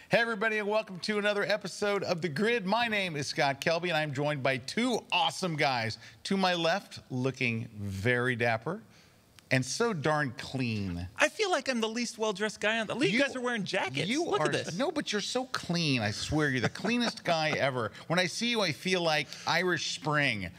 Hey everybody, and welcome to another episode of The Grid. My name is Scott Kelby, and I'm joined by two awesome guys. To my left, looking very dapper and so darn clean. I feel like I'm the least well-dressed guy on the league. You guys are wearing jackets. Look at this. No, but you're so clean. I swear, you're the cleanest guy ever. When I see you, I feel like Irish Spring.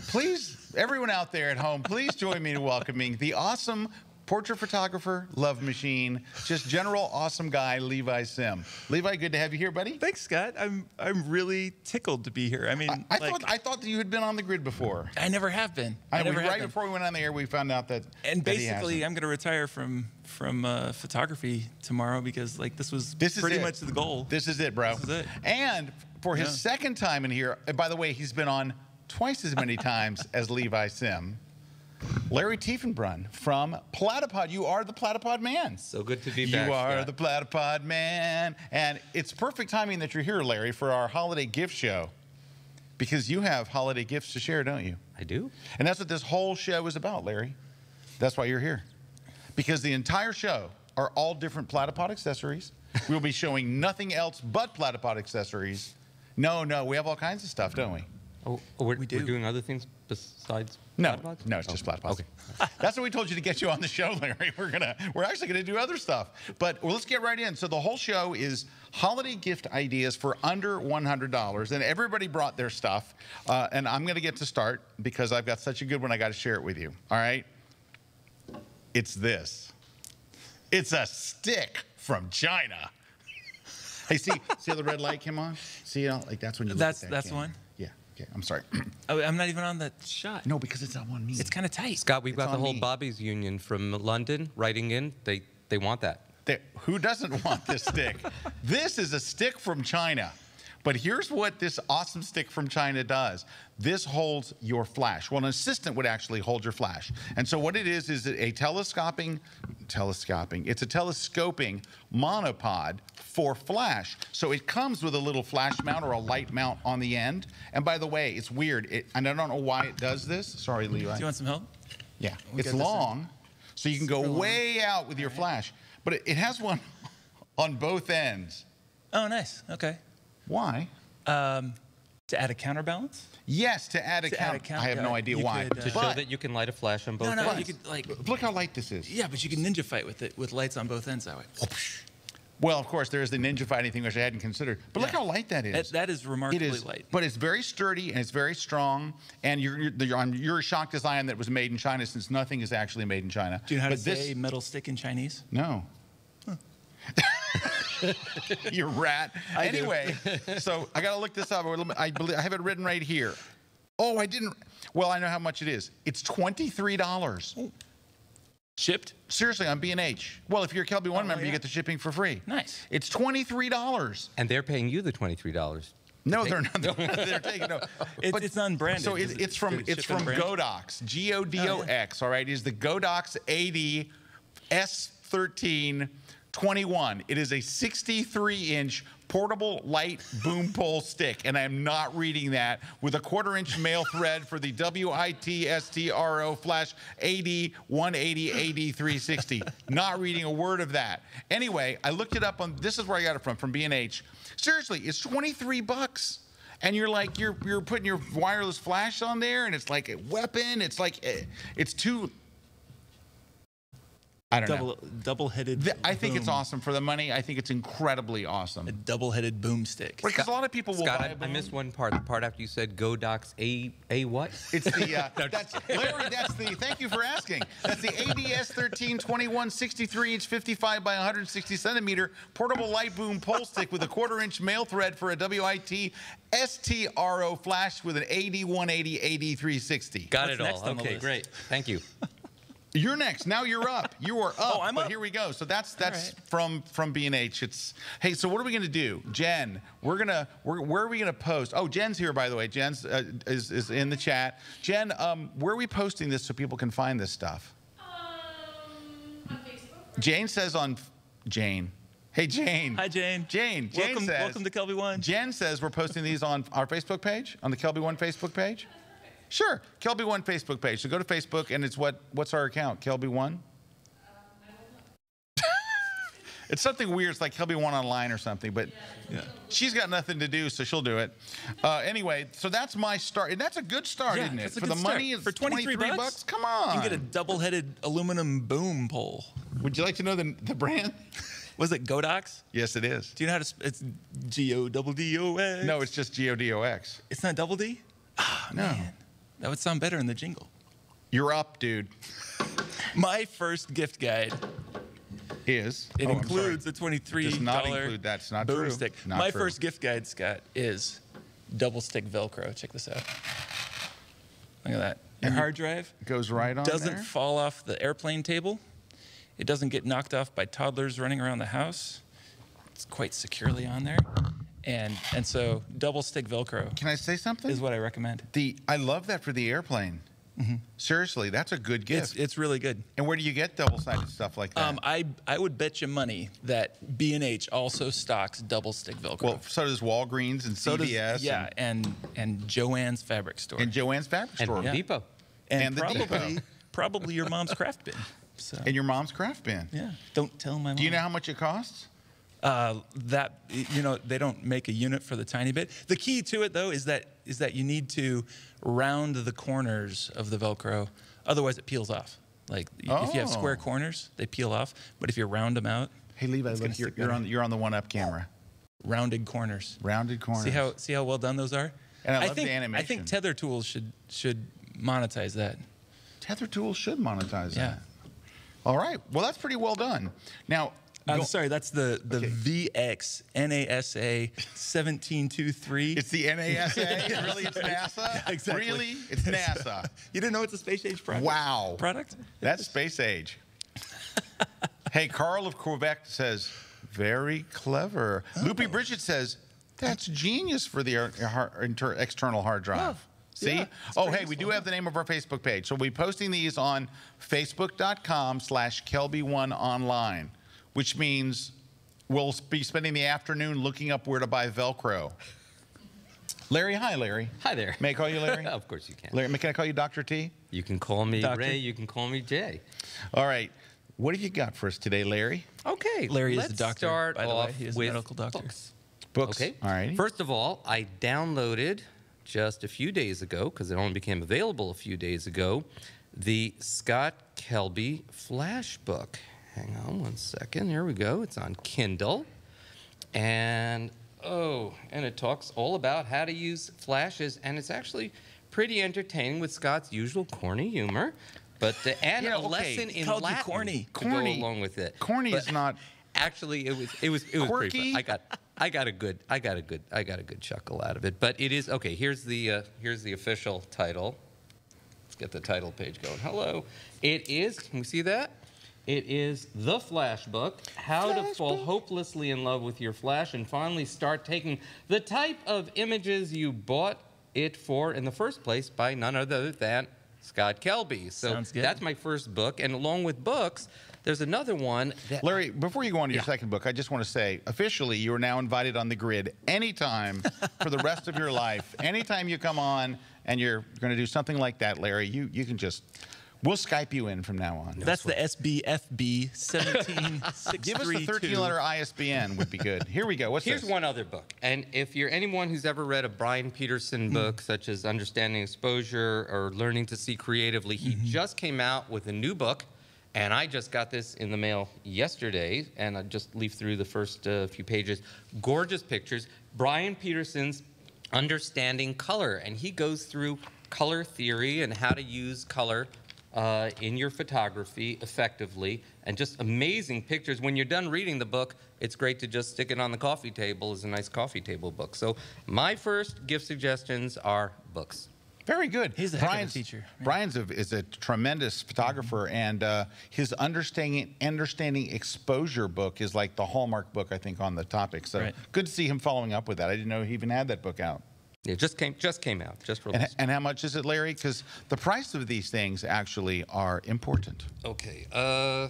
Please, everyone out there at home, please join me in welcoming the awesome portrait photographer, love machine, just general awesome guy, Levi Sim. Levi, good to have you here, buddy. Thanks, Scott. I'm really tickled to be here. I mean, I thought that you had been on the grid before. I never have been. Right before we went on the air, we found out that. And basically, I'm going to retire from photography tomorrow because this was pretty much the goal. This is it, bro. This is it. And for his second time in here, and by the way, he's been on twice as many times as Levi Sim. Larry Tiefenbrunn from Platypod. You are the Platypod man. So good to be back. You are the Platypod man. And it's perfect timing that you're here, Larry, for our holiday gift show. Because you have holiday gifts to share, don't you? I do. And that's what this whole show is about, Larry. That's why you're here. Because the entire show are all different Platypod accessories. We'll be showing nothing else but Platypod accessories. No, we have all kinds of stuff, don't we? Oh, we're doing other things besides Platypods? No, it's just Platypods. Okay. That's what we told you to get you on the show, Larry. We're actually gonna do other stuff. But let's get right in. So the whole show is holiday gift ideas for under $100, and everybody brought their stuff. And I'm gonna get to start because I've got such a good one. I got to share it with you. All right. It's this. It's a stick from China. Hey, see how the red light came on? See, like that's when you look at that That's camera. one. Yeah. Okay. I'm sorry. Oh, I'm not even on that shot. No, because it's on me. It's kind of tight. Scott, we've got the whole Bobby's Union from London writing in. They want that. Who doesn't want this stick? This is a stick from China. But here's what this awesome stick from China does. This holds your flash. Well, an assistant would actually hold your flash. And so what it is a telescoping monopod for flash. So it comes with a little flash mount or a light mount on the end. And by the way, it's weird. And I don't know why it does this. Sorry, Levi. Do you want some help? Yeah. It's long, so you can go way out with your flash. But it has one on both ends. Oh, nice. Okay. Why? To add a counterbalance? Yes, to add a counter. I have no idea why. To show that you can light a flash on both ends. No, you could look how light this is. Yeah, but you can ninja fight with it with lights on both ends that way. Well, of course, there's the ninja fighting thing, which I hadn't considered. But look how light that is. That is remarkably light. But it's very sturdy and it's very strong. And you're shocked as I am that it was made in China, since nothing is actually made in China. Do you know how to say metal stick in Chinese? No. Huh. You rat. Anyway, so I got to look this up. I have it written right here. Oh, I didn't. Well, I know how much it is. It's $23. Oh. Shipped? Seriously, on B&H. Well, if you're a KelbyOne member, you get the shipping for free. Nice. It's $23. And they're paying you the $23. No, they're not. They're taking no. It's unbranded. So it's from Godox. Godox. All right, it's the Godox 80 S13 21. It is a 63-inch portable light boom pole stick, and I am not reading that, with a 1/4-inch male thread for the WITSTRO flash AD 180 AD 360. Not reading a word of that. Anyway, I looked it up on. This is where I got it from B&H. Seriously, it's $23. And you're like, you're putting your wireless flash on there, and it's like a weapon. It's like it's too. I don't know. Double-headed I think it's awesome for the money. I think it's incredibly awesome. A double-headed boomstick. Because a lot of people will buy a boom. I missed one part. The part after you said Godox A what? It's the Larry. That's the. Thank you for asking. That's the ADS 13 21 63-inch 55 by 160 centimeter portable light boom pole stick with a 1/4-inch male thread for a WIT STRO flash with an AD 180 AD 360. Got it all. Okay, great. Thank you. You're next. Now you're up. You are up. Oh, I'm up. But here we go. So that's right. from B&H. It's hey. So what are we gonna do, Jen? Where are we gonna post? Oh, Jen's here, by the way. Jen's is in the chat. Jen, where are we posting this so people can find this stuff? On Facebook. Jane says on Jane. Hey, Jane. Hi, Jane. Jane welcome, says. Welcome to KelbyOne. Jen says we're posting these on our Facebook page, on the KelbyOne Facebook page. Sure, KelbyOne Facebook page. So go to Facebook, and it's what's our account? KelbyOne. It's something weird. It's like KelbyOne online or something, but she's got nothing to do, so she'll do it. Anyway, so that's my start. And that's a good start, isn't it? For the money, it's for 23 bucks? Come on. You can get a double-headed aluminum boom pole. Would you like to know the brand? Was it Godox? Yes, it is. Do you know how to? It's G-O-double-D-O-X. No, it's just Godox. It's not double D? Oh, no. Man. That would sound better in the jingle. You're up, dude. My first gift guide is? It includes a $23 Does not include that. It's not boom true. stick. Not My true. first gift guide, Scott, is double stick Velcro. Check this out. Look at that. Your hard drive goes right on doesn't there? fall off the airplane table. It doesn't get knocked off by toddlers running around the house. It's quite securely on there. And so double stick Velcro. Can I say something? Is what I recommend. I love that for the airplane. Seriously, that's a good gift. It's really good. And where do you get double-sided stuff like that? I would bet you money that B&H also stocks double stick Velcro. Well, so does Walgreens and CVS. And Joann's Fabric Store. And Joann's Fabric Store. And Depot. And the probably, Depot. probably your mom's craft bin. So. And your mom's craft bin. Yeah. Don't tell my mom. Do you know how much it costs? They don't make a unit for the tiny bit. The key to it, though, is that you need to round the corners of the Velcro. Otherwise, it peels off. Like if you have square corners, they peel off. But if you round them out, hey Levi, look, you're on the one-up camera. Rounded corners. Rounded corners. See how well done those are. And I love the animation. I think Tether Tools should monetize that. Tether Tools should monetize that. All right. Well, that's pretty well done. Now. I'm sorry, that's the VX NASA 1723. It's the NASA? Really? It's NASA? Yeah, exactly. Really? It's NASA. You didn't know it's a space age product? Wow. Product? That's space age. Hey, Carl of Quebec says, very clever. Loopy Bridget says, that's genius for the external hard drive. See? Yeah, hey, we do have the name of our Facebook page. So we'll be posting these on facebook.com/KelbyOne online. Which means we'll be spending the afternoon looking up where to buy Velcro. Larry, hi, Larry. Hi there. May I call you Larry? Of course you can. Larry, can I call you Dr. T? You can call me Doctor. Ray. You can call me Jay. All right. What have you got for us today, Larry? Okay. Larry is let's the doctor, start by the off way. He is a with medical doctor. Books. Okay. All right. First of all, I downloaded just a few days ago, because it only became available a few days ago, the Scott Kelby Flash book. Hang on one second. Here we go. It's on Kindle. And it talks all about how to use flashes. And it's actually pretty entertaining with Scott's usual corny humor. But and a lesson in Latin corny. to go along with it. Corny but is not. Actually, it was quirky. pretty fun. I got a good chuckle out of it. But it is okay. Here's the official title. Let's get the title page going. Hello. It is. Can we see that? It is The Flash Book, How to Fall Hopelessly in Love with Your Flash and Finally Start Taking the Type of Images You Bought It For in the First Place by none other than Scott Kelby. So that's my first book. And along with books, there's another one. Larry, before you go on to your second book, I just want to say, officially, you are now invited on the grid anytime for the rest of your life. Anytime you come on and you're going to do something like that, Larry, you can just... We'll Skype you in from now on. That's the SBFB 17632. Give us the 13-letter ISBN would be good. Here we go. Here's one other book. And if you're anyone who's ever read a Brian Peterson book, such as Understanding Exposure or Learning to See Creatively, he just came out with a new book. And I just got this in the mail yesterday. And I just leafed through the first few pages. Gorgeous pictures. Brian Peterson's Understanding Color. And he goes through color theory and how to use color in your photography effectively, and just amazing pictures. When you're done reading the book, it's great to just stick it on the coffee table as a nice coffee table book. So my first gift suggestions are books. Very good. He's a heck of a teacher. Brian's is a tremendous photographer, and his Understanding Exposure book is like the hallmark book, I think, on the topic. So good to see him following up with that. I didn't know he even had that book out. It just came out, just released. And how much is it, Larry? Because the price of these things actually are important. Okay. The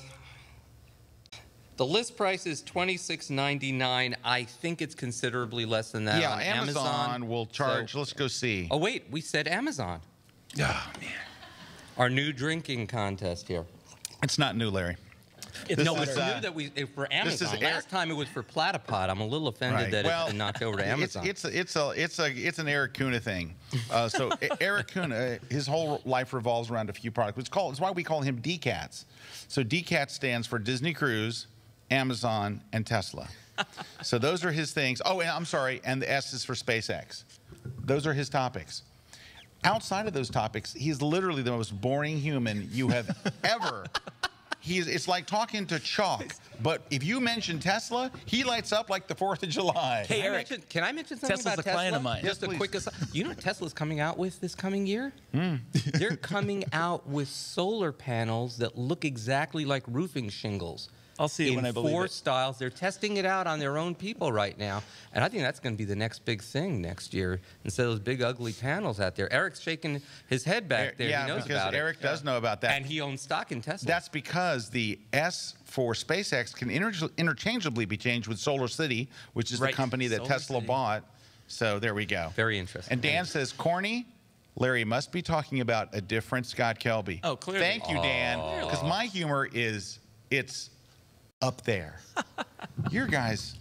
list price is $26.99. I think it's considerably less than that. Yeah, on Amazon will charge. So, let's go see. Oh wait, we said Amazon. Oh man. Our new drinking contest here. It's not new, Larry. No, it's new that for Amazon. Last time it was for Platypod. I'm a little offended that it's been knocked over to Amazon. It's an Eric Kuna thing. So Eric Kuna, his whole life revolves around a few products. It's why we call him DCATS. So DCATS stands for Disney Cruise, Amazon, and Tesla. So those are his things. Oh, and I'm sorry, and the S is for SpaceX. Those are his topics. Outside of those topics, he's literally the most boring human you have ever. It's like talking to chalk. But if you mention Tesla, he lights up like the 4th of July. Hey, Eric, can I mention something Tesla's about a Tesla? client of mine. Just a quick aside. You know what Tesla's coming out with this coming year? They're coming out with solar panels that look exactly like roofing shingles. I'll see it when I believe it. 4 styles. They're testing it out on their own people right now. And I think that's going to be the next big thing next year instead of those big, ugly panels out there. Eric's shaking his head back there. Yeah, he knows because about Eric it. does know about that. And he owns stock in Tesla. That's because the S for SpaceX can interchangeably be changed with Solar City, which is the company that Solar Tesla City. bought. So there we go. Very interesting. And Dan says, corny? Larry must be talking about a different Scott Kelby. Oh, clearly. Thank you, Dan. Because my humor it's up there. Your guys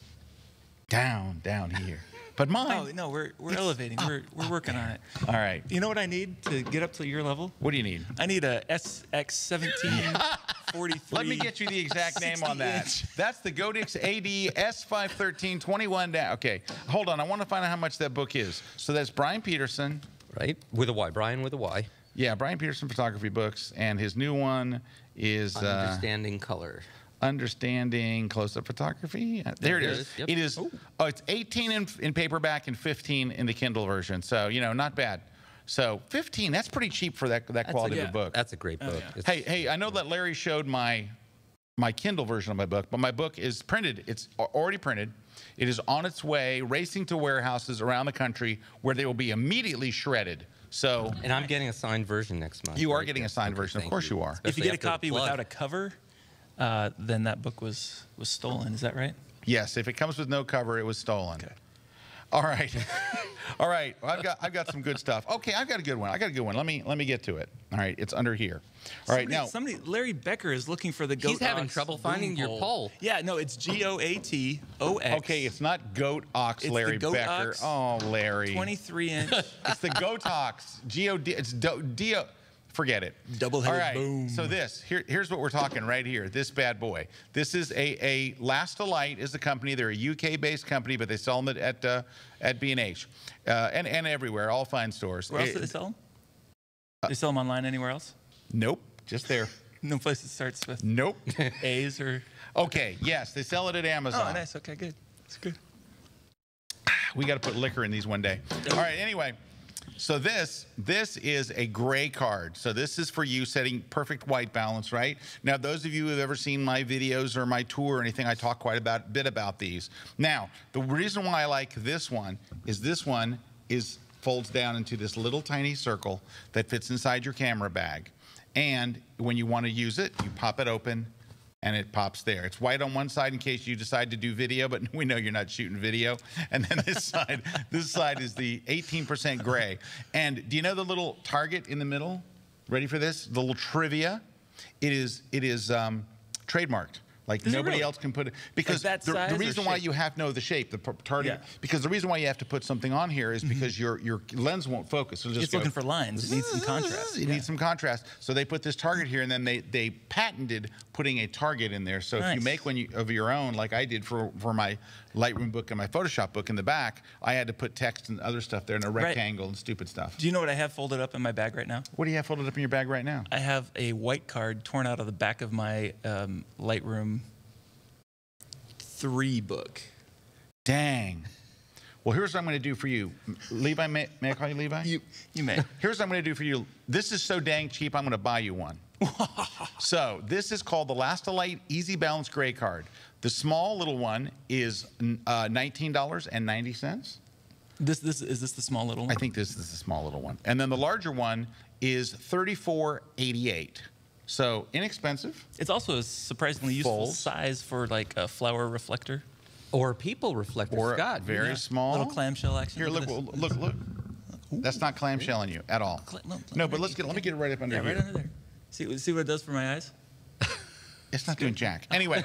down here. But mine. No, we're elevating. We're working on it. All right. You know what I need to get up to your level? What do you need? I need a SX1743. Let me get you the exact name on that. 60-inch. That's the Godox AD S513 21 down. Okay, hold on. I want to find out how much that book is. So that's Brian Peterson. Right? With a Y. Brian with a Y. Yeah, Brian Peterson Photography Books. And his new one is Understanding Color. Understanding Close-Up Photography. There it is. Yep. It is. Oh, it's 18 in paperback and 15 in the Kindle version. So, not bad. So 15, that's pretty cheap for that quality of a book. That's a great book. Yeah. Hey, I know that Larry showed my Kindle version of my book, but my book is printed. It's already printed. It is on its way, racing to warehouses around the country where they will be immediately shredded. So, And I'm getting a signed version next month. You are getting a signed version. Of course you are. If you get a Especially after the copy flood. without a cover, then that book was stolen. Is that right? Yes, if it comes with no cover, it was stolen. Okay. All right. All right. Well, I've got some good stuff. Okay, I've got a good one. Let me get to it. All right, it's under here. All right, now Larry Becker is looking for the Godox. He's having trouble finding your poll. Yeah, no, it's GOATOX. okay, it's not Godox, It's Larry the Becker. Godox Oh, Larry. 23-inch. It's the Godox. G-O-D. It's D-O. Forget it. Double-headed All right. boom. So here's what we're talking right here. This bad boy. This is a Lastolite is the company. They're a UK-based company, but they sell them at B&H and everywhere, all fine stores. Where else do they sell them? They sell them online anywhere else? Nope, just there. No place that starts with Nope. A's or. Okay. Yes, they sell it at Amazon. Oh, nice. Okay, good. That's good. We got to put liquor in these one day. All right. Anyway. So this is a gray card. So this is for you setting perfect white balance, right? Now, those of you who have ever seen my videos or my tour or anything, I talk quite a bit about these. Now, the reason why I like this one is folds down into this little tiny circle that fits inside your camera bag. And when you want to use it, you pop it open and it pops there. It's white on one side in case you decide to do video, but we know you're not shooting video. And then this side is the 18% gray. And do you know the little target in the middle? Ready for this? The little trivia. It is trademarked. Like nobody else can put it because like that size the reason why you have the shape, the target. Yeah. Because the reason why you have to put something on here is because your lens won't focus. It'll just it's looking for lines. It needs some contrast. It needs some contrast. So they put this target here, and then they patented putting a target in there. So if you make one of your own, like I did for my Lightroom book and my Photoshop book in the back, I had to put text and other stuff there in a rectangle and stupid stuff. Do you know what I have folded up in my bag right now? What do you have folded up in your bag right now? I have a white card torn out of the back of my Lightroom 3 book. Dang. Well, here's what I'm going to do for you. Levi, may I call you Levi? You may. Here's what I'm going to do for you. This is so dang cheap, I'm going to buy you one. So this is called the Lastolite EzyBalance Gray Card. The small little one is $19.90. Is this the small little one? I think this is the small little one. And then the larger one is $34.88. So inexpensive. It's also a surprisingly useful size for like a flower reflector. Or people reflector, or Scott. Very small. Little clamshell action. Here, look. That's not clamshelling you at all. No, but let me get it right up under here. Right under there. See what it does for my eyes? It's not doing jack. Anyway,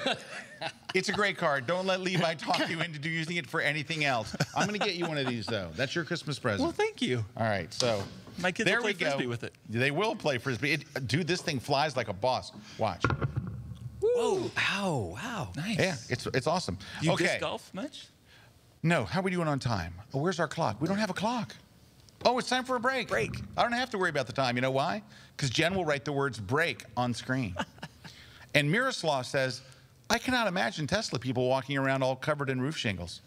it's a great card. Don't let Levi talk you into using it for anything else. I'm going to get you one of these, though. That's your Christmas present. Well, thank you. All right, so My kids there will play we go. Frisbee with it. They will play Frisbee. Dude, this thing flies like a boss. Watch. Whoa! Ow! Wow! Nice. Yeah, it's awesome. Do you okay. disc golf much? No, how are we doing on time? Oh, where's our clock? We don't have a clock. Oh, it's time for a break. I don't have to worry about the time. You know why? Because Jen will write the words break on screen. And Miroslav says, I cannot imagine Tesla people walking around all covered in roof shingles.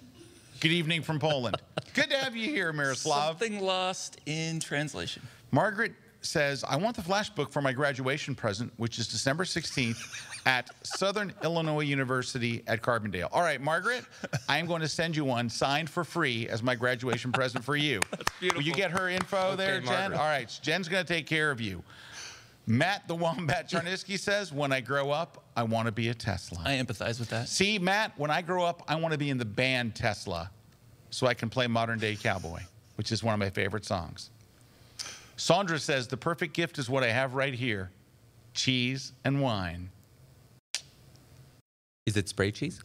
Good evening from Poland. Good to have you here, Miroslav. Something lost in translation. Margaret says, I want the flash book for my graduation present, which is December 16th at Southern Illinois University at Carbondale. All right, Margaret, I am going to send you one signed for free as my graduation present for you. That's beautiful. Will you get her info there, Jen? Margaret. All right, Jen's going to take care of you. Matt the Wombat Charnisky says, when I grow up, I want to be a Tesla. I empathize with that. See, Matt, when I grow up, I want to be in the band Tesla so I can play Modern Day Cowboy, which is one of my favorite songs. Sandra says, the perfect gift is what I have right here, cheese and wine. Is it spray cheese?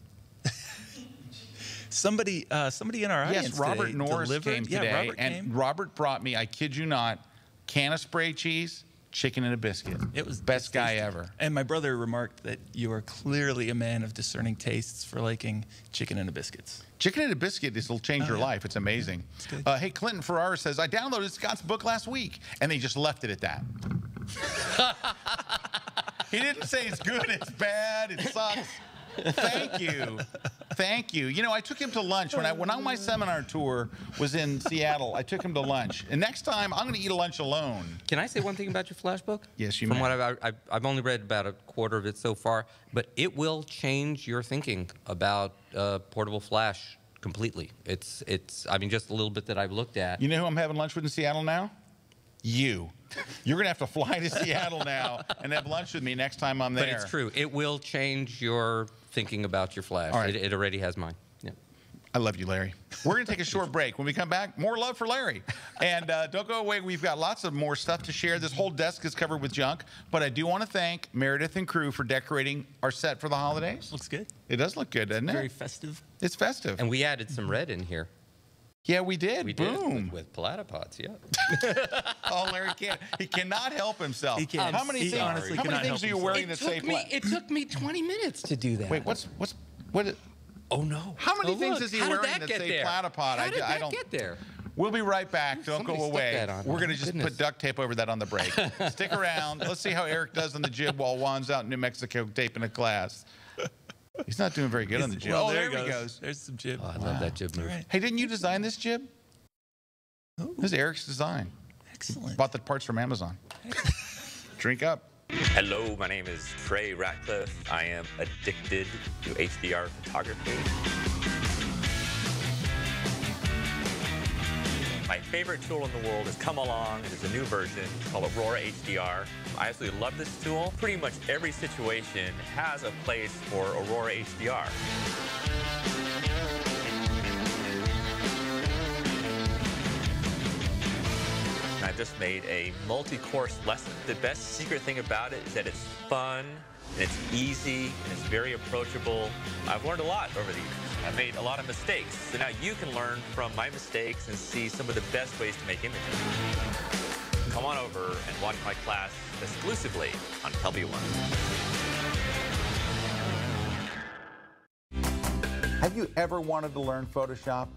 Somebody in our audience Yes, Robert today Norris delivered. came today, Yeah, Robert and came. Robert brought me, I kid you not, can of spray cheese, chicken and a biscuit. It was best guy tasty. ever. And my brother remarked that you are clearly a man of discerning tastes for liking chicken and biscuits. Chicken and a biscuit will change your life. It's amazing. good. Hey, Clinton Ferrara says, I downloaded Scott's book last week, and they just left it at that. He didn't say it's good, it's bad, it sucks. Thank you. Thank you. You know, I took him to lunch. When on my seminar tour was in Seattle, I took him to lunch. And next time, I'm going to eat a lunch alone. Can I say one thing about your flash book? Yes, you From may. what I've only read about a quarter of it so far, but it will change your thinking about portable flash completely. I mean, just a little bit that I've looked at. You know who I'm having lunch with in Seattle now? You. You're going to have to fly to Seattle now and have lunch with me next time I'm there. But it's true. It will change your thinking about your flash. All right. It already has mine. Yeah. I love you, Larry. We're going to take a short break. When we come back, more love for Larry. And don't go away. We've got lots of more stuff to share. This whole desk is covered with junk. But I do want to thank Meredith and crew for decorating our set for the holidays. Looks good. It does look good, doesn't it? Very festive. It's festive. And we added some red in here. Yeah, we did. We Boom. did with platypods, yeah. Oh, Larry can't. He cannot help himself. He can't. How many He things, honestly how many cannot things help are you himself. wearing that say It took me 20 minutes to do that. Wait, what? Oh, no. How many Oh, things look, is he how did wearing that that get say there? platypod? How did I that don't get there? We'll be right back. Don't Somebody go stuck away. that on. We're going to Oh, just goodness. put duct tape over that on the break. Stick around. Let's see how Eric does on the jib while Juan's out in New Mexico taping a class. He's not doing very good on the jib. Well, Oh, there he he goes. There's some jib. Oh, I love that jib move. All right. Hey, didn't you design this jib? Oh, This is Eric's design. excellent. Bought the parts from Amazon. Drink up. Hello, my name is Trey Ratcliffe. I am addicted to HDR photography. My favorite tool in the world has come along. It is a new version called Aurora HDR. I absolutely love this tool. Pretty much every situation has a place for Aurora HDR. I just made a multi-course lesson. The best secret thing about it is that it's fun, and it's easy, and it's very approachable. I've learned a lot over the years. I've made a lot of mistakes, so now you can learn from my mistakes and see some of the best ways to make images. Come on over and watch my class exclusively on KelbyOne. Have you ever wanted to learn Photoshop?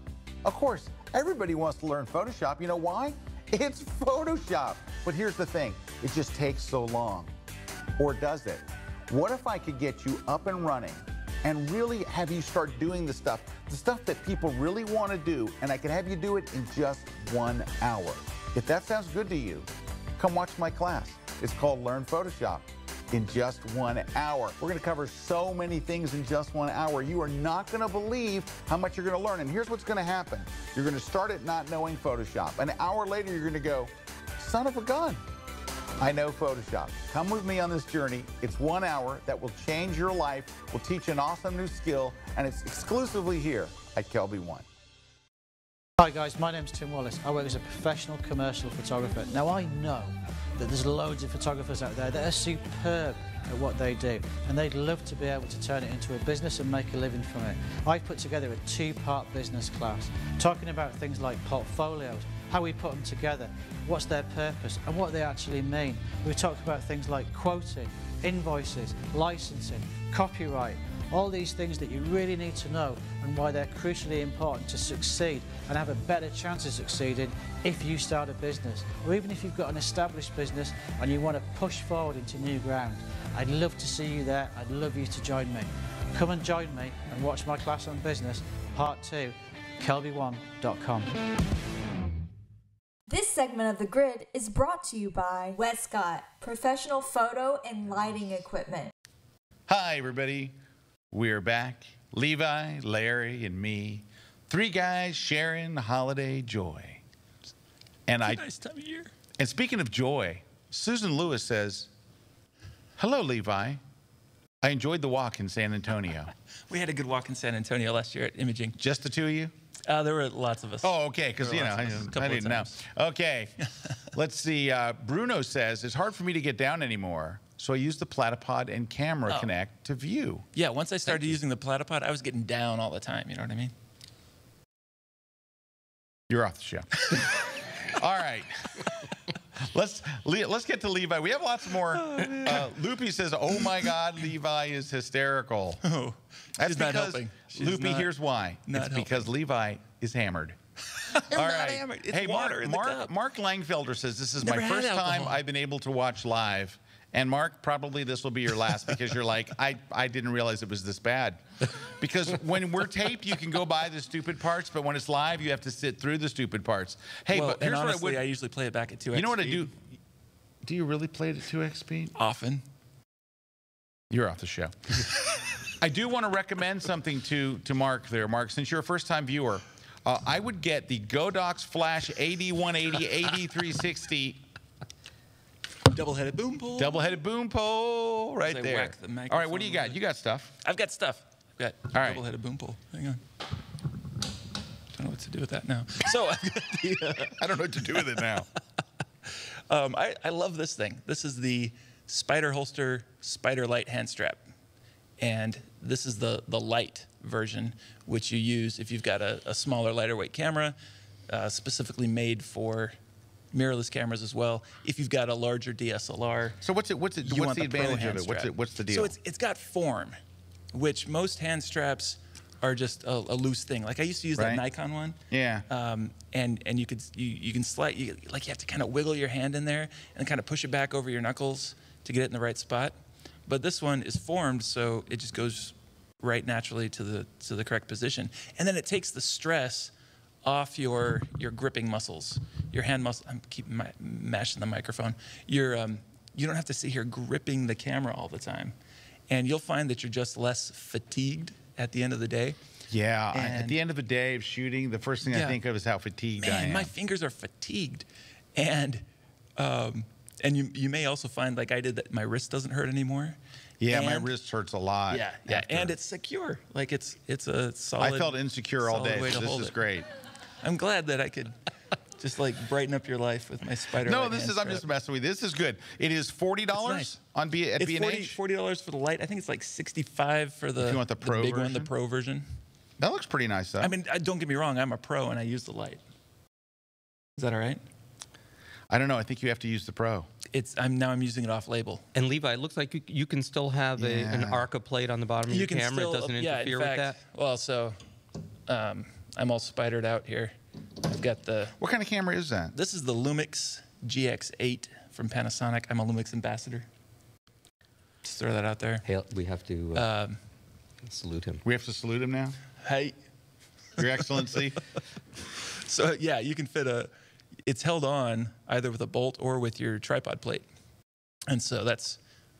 Of course, everybody wants to learn Photoshop. You know why? It's Photoshop. But here's the thing, it just takes so long. Or does it? What if I could get you up and running and really have you start doing the stuff that people really want to do, and I can have you do it in just 1 hour? If that sounds good to you, come watch my class. It's called Learn Photoshop in just 1 hour. We're gonna cover so many things in just 1 hour. You are not gonna believe how much you're gonna learn. And here's what's gonna happen. You're gonna start at not knowing Photoshop. An hour later, you're gonna go, son of a gun, I know Photoshop. Come with me on this journey. It's 1 hour that will change your life, will teach you an awesome new skill, and it's exclusively here at KelbyOne. Hi guys, my name's Tim Wallace. I work as a professional commercial photographer. Now I know that there's loads of photographers out there that are superb at what they do, and they'd love to be able to turn it into a business and make a living from it. I've put together a 2-part business class talking about things like portfolios, how we put them together, what's their purpose and what they actually mean. We talked about things like quoting, invoices, licensing, copyright, all these things that you really need to know and why they're crucially important to succeed and have a better chance of succeeding if you start a business, or even if you've got an established business and you want to push forward into new ground. I'd love to see you there. I'd love you to join me. Come and join me and watch my class on business, part 2, KelbyOne.com. This segment of The Grid is brought to you by Westcott, professional photo and lighting equipment. Hi, everybody. We're back. Levi, Larry, and me. 3 guys sharing the holiday joy. And It's a nice time of year. And speaking of joy, Susan Lewis says, "Hello, Levi. I enjoyed the walk in San Antonio." We had a good walk in San Antonio last year at Imaging. Just the 2 of you? There were lots of us. Oh, okay, because, There were you know, lots of us, a I couple of didn't know. times. Okay, let's see. Bruno says, "It's hard for me to get down anymore, so I use the Platypod and Camera Connect to view." Yeah, once I started using the Platypod, I was getting down all the time. You know what I mean? You're off the show. All right. Let's get to Levi. We have lots more. Loopy says, "Oh my God, Levi is hysterical." Oh, That's she's not because helping. She's Loopy. not- Here's why. not It's because Levi is hammered. I'm All not right. hammered. It's hey, water in the Mark, cup. Mark Langfelder says, "This is Never my had first time alcohol. I've been able to watch live." And Mark, probably this will be your last because you're like, I didn't realize it was this bad. Because when we're taped, you can go by the stupid parts, but when it's live, you have to sit through the stupid parts. Hey, Well, but here's and what honestly, I would. I usually play it back at 2x. You know what I speed. do? Do you really play it at 2x speed? Often. You're off the show. I do want to recommend something to Mark there. Mark, since you're a first-time viewer, I would get the Godox Flash 8180 8360 Double-headed boom pole. double-headed boom pole right I there. whack the All right, what do you microphone got? with You got stuff. I've got stuff. I've got All right. double-headed boom pole. Hang on. Don't know what to do with that now. So I've got the... I don't know what to do with it now. I love this thing. This is the Spider Holster Spider Light hand strap. And this is the light version, which you use if you've got a smaller, lighter weight camera, specifically made for mirrorless cameras as well. If you've got a larger DSLR, So what's the you want advantage Pro of hand it? strap. What's the deal? So it's got form, which most hand straps are just a loose thing. Like I used to use Right. that Nikon one. Yeah. And you can slide, you have to kind of wiggle your hand in there and kind of push it back over your knuckles to get it in the right spot. But this one is formed so it just goes right naturally to the correct position. And then it takes the stress off your gripping muscles, your hand muscle. I'm keeping mashing the microphone. You don't have to sit here gripping the camera all the time. And you'll find that you're just less fatigued at the end of the day. Yeah. At And- the end of a day of shooting, the first thing I Yeah. think of is how fatigued I Man, am. my fingers are fatigued. And you may also find, like I did, that my wrist doesn't hurt anymore. Yeah, my And- wrist hurts a lot. Yeah, after. and it's secure. Like it's a solid. I felt insecure all solid day, way so to this hold is it. great. I'm glad that I could just like brighten up your life with my spider. No, light this hand is, I'm just strap. messing with you. This is good. It is $40 nice. at It's B&H. $40 for the light. I think it's like $65 for the, If you want the Pro big one, version? the Pro version. That looks pretty nice, though. I mean, don't get me wrong. I'm a pro and I use the light. Is that all right? I don't know. I think you have to use the Pro. I'm using it off label. And Levi, it looks like you can still have an Yeah. Arca plate on the bottom of your camera. It doesn't interfere with that. Well, so I'm all spidered out here. I've got What kind of camera is that? this is the Lumix GX8 from Panasonic. I'm a Lumix ambassador. Just throw that out there. Hey, we have to salute him. We have to salute him now? Hey. Your Excellency. So yeah, you can fit it's held on either with a bolt or with your tripod plate. And so that's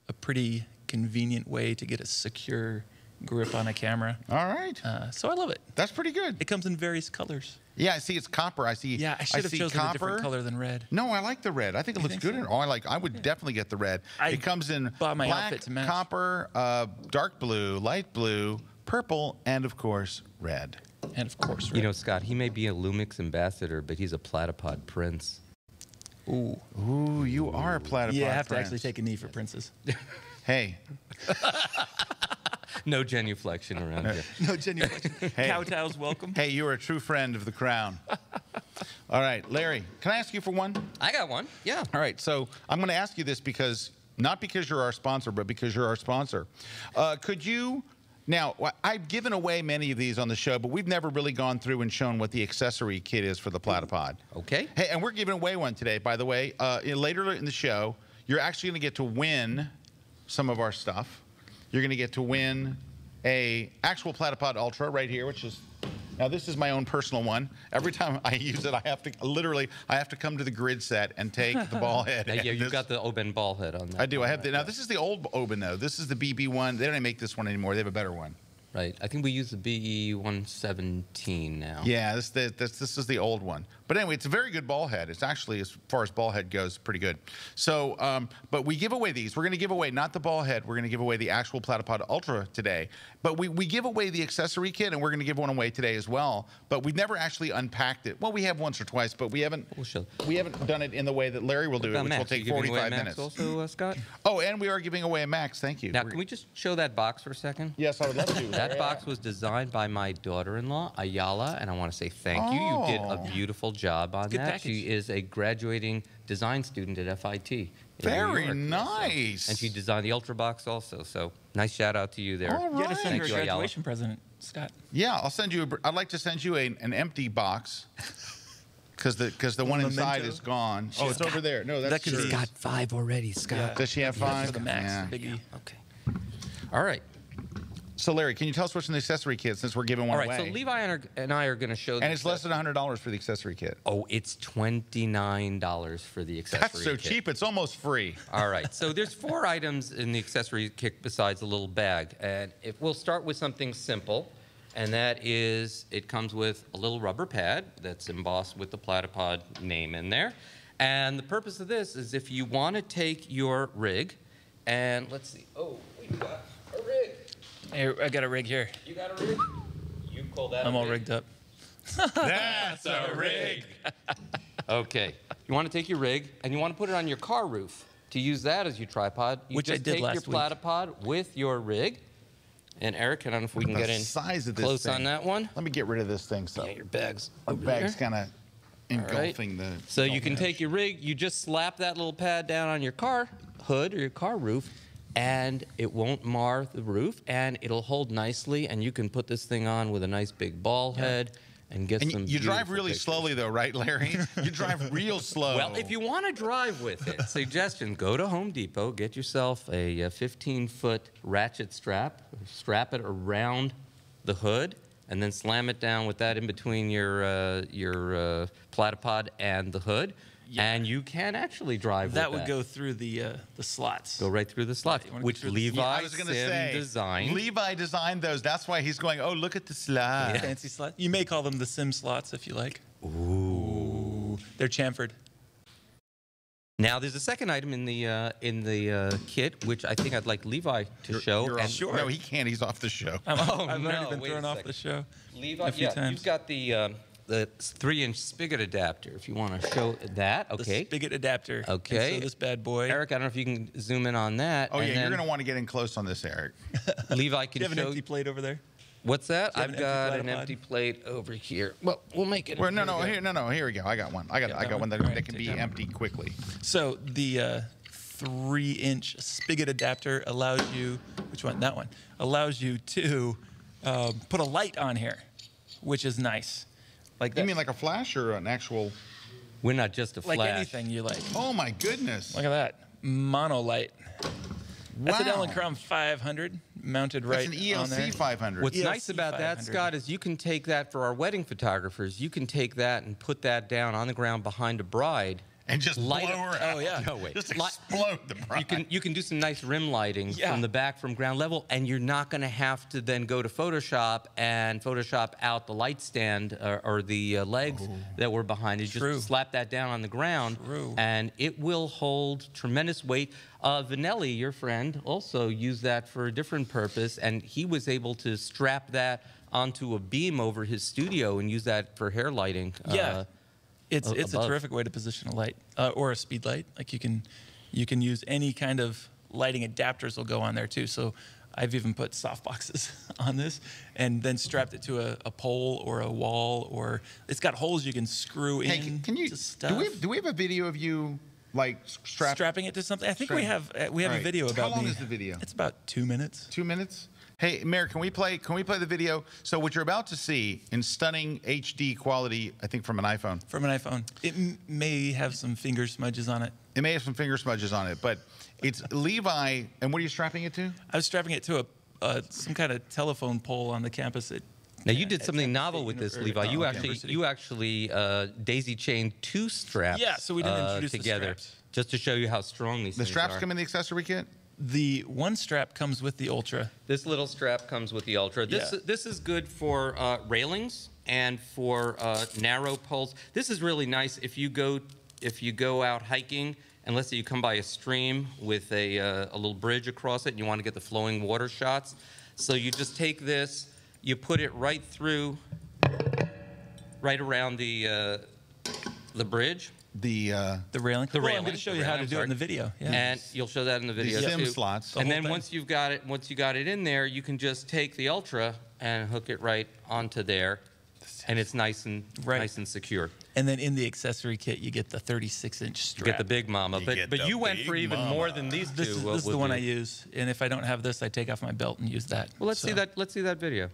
a pretty convenient way to get a secure grip on a camera. All right. So I love it. That's pretty good. It comes in various colors. Yeah, I see it's copper. I see. Yeah, I should have see chosen a copper. different color than red. No, I like the red. I think it looks think good. so? I would definitely get the red. I It comes in bought my black, outfit to match. copper, dark blue, light blue, purple, and of course, red. And of course, red. You know, Scott, he may be a Lumix ambassador, but he's a Platypod prince. Ooh. Ooh, you are a Platypod Yeah, I have to Prince. actually take a knee for Princess. Hey, No genuflection around here. No, genuine. Hey. Kowtows welcome. hey, you are a true friend of the crown. All right, Larry, can I ask you for one? I got one. Yeah. All right, so I'm going to ask you this because, not because you're our sponsor, but because you're our sponsor. Could you, now, I've given away many of these on the show, but we've never really gone through and shown what the accessory kit is for the Platypod. Okay. Hey, and we're giving away one today, by the way. Later in the show, you're actually going to get to win some of our stuff. You're going to get to win a actual Platypod Ultra right here, which is, now this is my own personal one. Every time I use it, I have to come to the grid set and take the ball head. Yeah, and you've this- got the Oben ball head on that. I do. I have the, now this is the old Oben though. This is the BB one. They don't even make this one anymore. They have a better one. Right. I think we use the BE117 now. Yeah, this is the old one. But anyway, it's a very good ball head. It's actually, as far as ball head goes, pretty good. So, but we give away these. We're going to give away not the ball head. We're going to give away the actual Platypod Ultra today. But we give away the accessory kit, and we're going to give one away today as well. But we've never actually unpacked it. Well, we have once or twice, but we haven't. We'll show. We haven't done it in the way that Larry will do it, which will take 45 minutes. Also, Scott. Oh, and we are giving away a Max. Thank you. Now, can we just show that box for a second? Yes, I would love to. That box was designed by my daughter-in-law, Ayala, and I want to say thank you. You did a beautiful job on Good that. package. She is a graduating design student at FIT. in New Very York. nice. And she designed the Ultra box also. So nice shout out to you there. All You got to send right. her a you, Ayala. graduation present, Scott. Yeah, I'll send you. I'd like to send you an empty box because the one inside memento? is gone. Oh, it's over there. No, that's That could yours. be- Got 5 already, Scott. Yeah. Does she have That's 5? for the Max, Yeah. the biggie. Okay. All right. So Larry, can you tell us what's in the accessory kit since we're giving one All right. away? So Levi and I are going to show. and it's less than $100 for the accessory kit. Oh, it's $29 for the accessory That's so kit. cheap. It's almost free. All right. So there's 4 items in the accessory kit besides a little bag, and we'll start with something simple, and that is it comes with a little rubber pad that's embossed with the Platypod name in there. And the purpose of this is if you want to take your rig, and let's see. Oh, we've got a rig. Here, I got a rig here. You got a rig? You call that? I'm a all rig? rigged up. That's a rig. Okay. You want to take your rig and you want to put it on your car roof to use that as your tripod. You Which I just did take last your week. Platypod with your rig. And Eric, I don't know if we can The get in size of this close thing. on that one. Let me get rid of this thing. So Yeah, your bag's the over bag's there. kind of engulfing the. So you can take your rig, you just slap that little pad down on your car hood or your car roof, and it won't mar the roof, and it'll hold nicely, and you can put this thing on with a nice big ball head and get And some you drive beautiful really pictures. slowly though, right, Larry? You drive real slow. Well, if you want to drive with it, suggestion, go to Home Depot, get yourself a 15-foot ratchet strap, strap it around the hood, and then slam it down with that in between your Platypod and the hood, and you can actually drive That with would go through the slots. Go right through the slot, you wanna go which through the- Levi I was going to say, designed. Levi designed those. That's why he's going, oh, look at the slide. Fancy slots. You may call them the Sim slots if you like. Ooh. They're chamfered. Now, there's a second item in the kit, which I think I'd like Levi to show. You're and off- No, he can't. He's off the show. Oh, I've no, already been wait a thrown off second. the show. Levi, a few yeah, times. you've got the 3-inch spigot adapter. If you want to show that, okay. The Spigot Adapter. And Okay. so this bad boy. Eric, I don't know if you can zoom in on that. Oh, and yeah, you're then going to want to get in close on this, Eric. Levi Do can you have an show. empty plate over there? What's that? Do you have I've an got empty an Platypod? empty plate over here. Well, we'll make it. Well, here we go. I got one. I got that one one? that, All right, that can take be that one. empty quickly. So the 3-inch Spigot Adapter allows you, which one? That one. Allows you to put a light on here, which is nice. Like that. You mean like a flash or an actual? We're not just a like flash. anything you like. Oh my goodness! Look at that. Mono light. That's an Wow. Ellen Crum 500 mounted right That's an on there. ELC 500. What's ELC nice about that, 500. Scott, is you can take that for our wedding photographers. You can take that and put that down on the ground behind a bride. and just blow light her up- out. Oh, yeah. No, wait. Just Li- explode the bride. You can do some nice rim lighting Yeah. from the back from ground level, and you're not going to have to then go to Photoshop and Photoshop out the light stand or the legs that were behind it. True. Just slap that down on the ground, True. and it will hold tremendous weight. Vanelli, your friend, also used that for a different purpose, and he was able to strap that onto a beam over his studio and use that for hair lighting. Yeah. It's a terrific way to position a light or a speed light. Like you can use any kind of lighting adapters will go on there too. So I've even put soft boxes on this and then strapped it to a pole or a wall, or it's got holes you can screw in. Hey, can you? To stuff. Do we have a video of you like strapping it to something? I think we have a video about How long me. is the video? It's about 2 minutes. 2 minutes. Hey, Mayor, can we play the video? So what you're about to see in stunning HD quality, I think from an iPhone. From an iPhone. It may have some finger smudges on it. It may have some finger smudges on it, but it's Levi. And what are you strapping it to? I was strapping it to some kind of telephone pole on the campus. Now you did something novel with this, Levi. You actually daisy chained 2 straps. Yeah, so we didn't introduce together, the straps. just to show you how strong these The things straps are. come in the accessory kit? The one strap comes with the Ultra. This little strap comes with the Ultra. This is good for railings and for narrow poles. This is really nice if you go out hiking, and let's say you come by a stream with a little bridge across it, and you want to get the flowing water shots. So you just take this, you put it right through, right around the bridge. The railing. The railing. I'm going to show you how to do it in the video. Yeah. And you'll show that in the video SIM too. slots. And then once you got it in there, you can just take the Ultra and hook it right onto there, and it's nice and secure. And then in the accessory kit, you get the 36-inch strap. You get the big mama. But you went for even more than these two. This is the one I use. And if I don't have this, I take off my belt and use that. Well, let's see that. Let's see that video.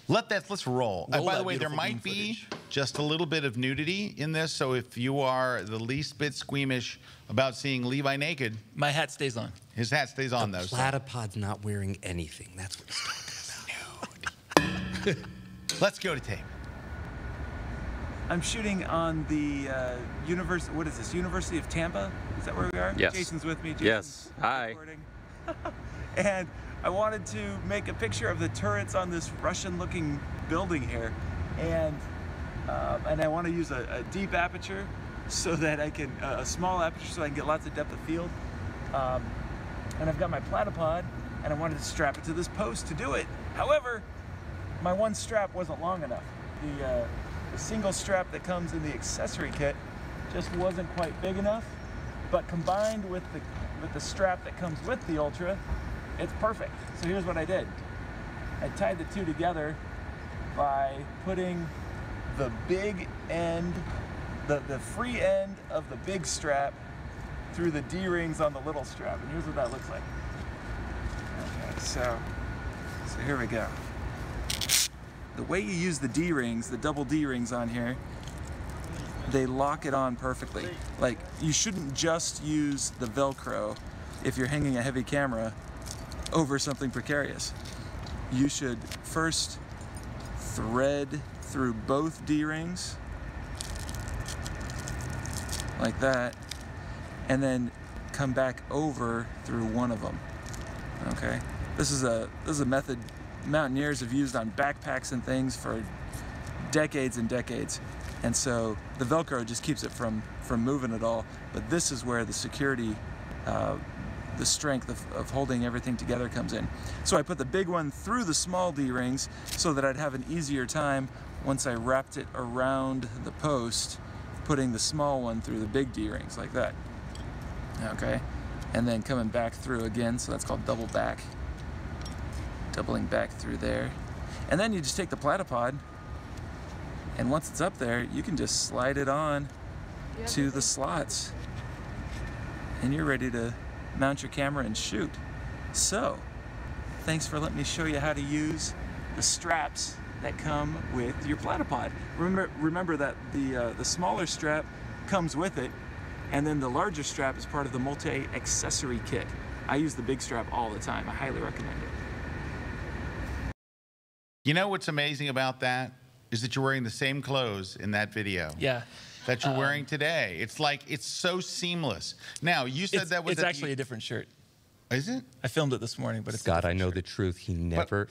Let's roll. Roll By that the way, there beautiful might beam be footage. just a little bit of nudity in this, so if you are the least bit squeamish about seeing Levi naked, My hat stays on. his hat stays on though. so- Platypod's not wearing anything. That's what he's talking about. Let's go to tape. I'm shooting on the University of Tampa? Is that where we are? Yes. Jason's with me. Yes. Hi. Recording. And I wanted to make a picture of the turrets on this Russian-looking building here, and I want to use a deep aperture so that I can a small aperture so I can get lots of depth of field. And I've got my Platypod, and I wanted to strap it to this post to do it. However, my one strap wasn't long enough. The single strap that comes in the accessory kit just wasn't quite big enough, but combined with the strap that comes with the Ultra, it's perfect. So here's what I did. I tied the two together by putting the big end, the free end of the big strap through the D-rings on the little strap. And here's what that looks like. Okay, so here we go. The way you use the D-rings, the double D-rings on here, they lock it on perfectly. Like, you shouldn't just use the velcro if you're hanging a heavy camera over something precarious. You should first thread through both D-rings like that, and then come back over through one of them. Okay, this is a method mountaineers have used on backpacks and things for decades and decades, and so the velcro just keeps it from moving at all. But this is where the security, the strength of holding everything together comes in. So I put the big one through the small D-rings so that I'd have an easier time once I wrapped it around the post, putting the small one through the big D-rings like that. Okay, and then coming back through again, so that's called double back. Doubling back through there. And then you just take the Platypod, and once it's up there, you can just slide it on to the slots, and you're ready to mount your camera and shoot. So, thanks for letting me show you how to use the straps that come with your Platypod. Remember that the smaller strap comes with it, and then the larger strap is part of the multi-accessory kit. I use the big strap all the time. I highly recommend it. You know what's amazing about that is that you're wearing the same clothes in that video. Yeah. That you're wearing today. It's like, it's so seamless. Now, you said that was it's actually a different shirt. Is it? I filmed it this morning, but it's Scott, I know the truth. He never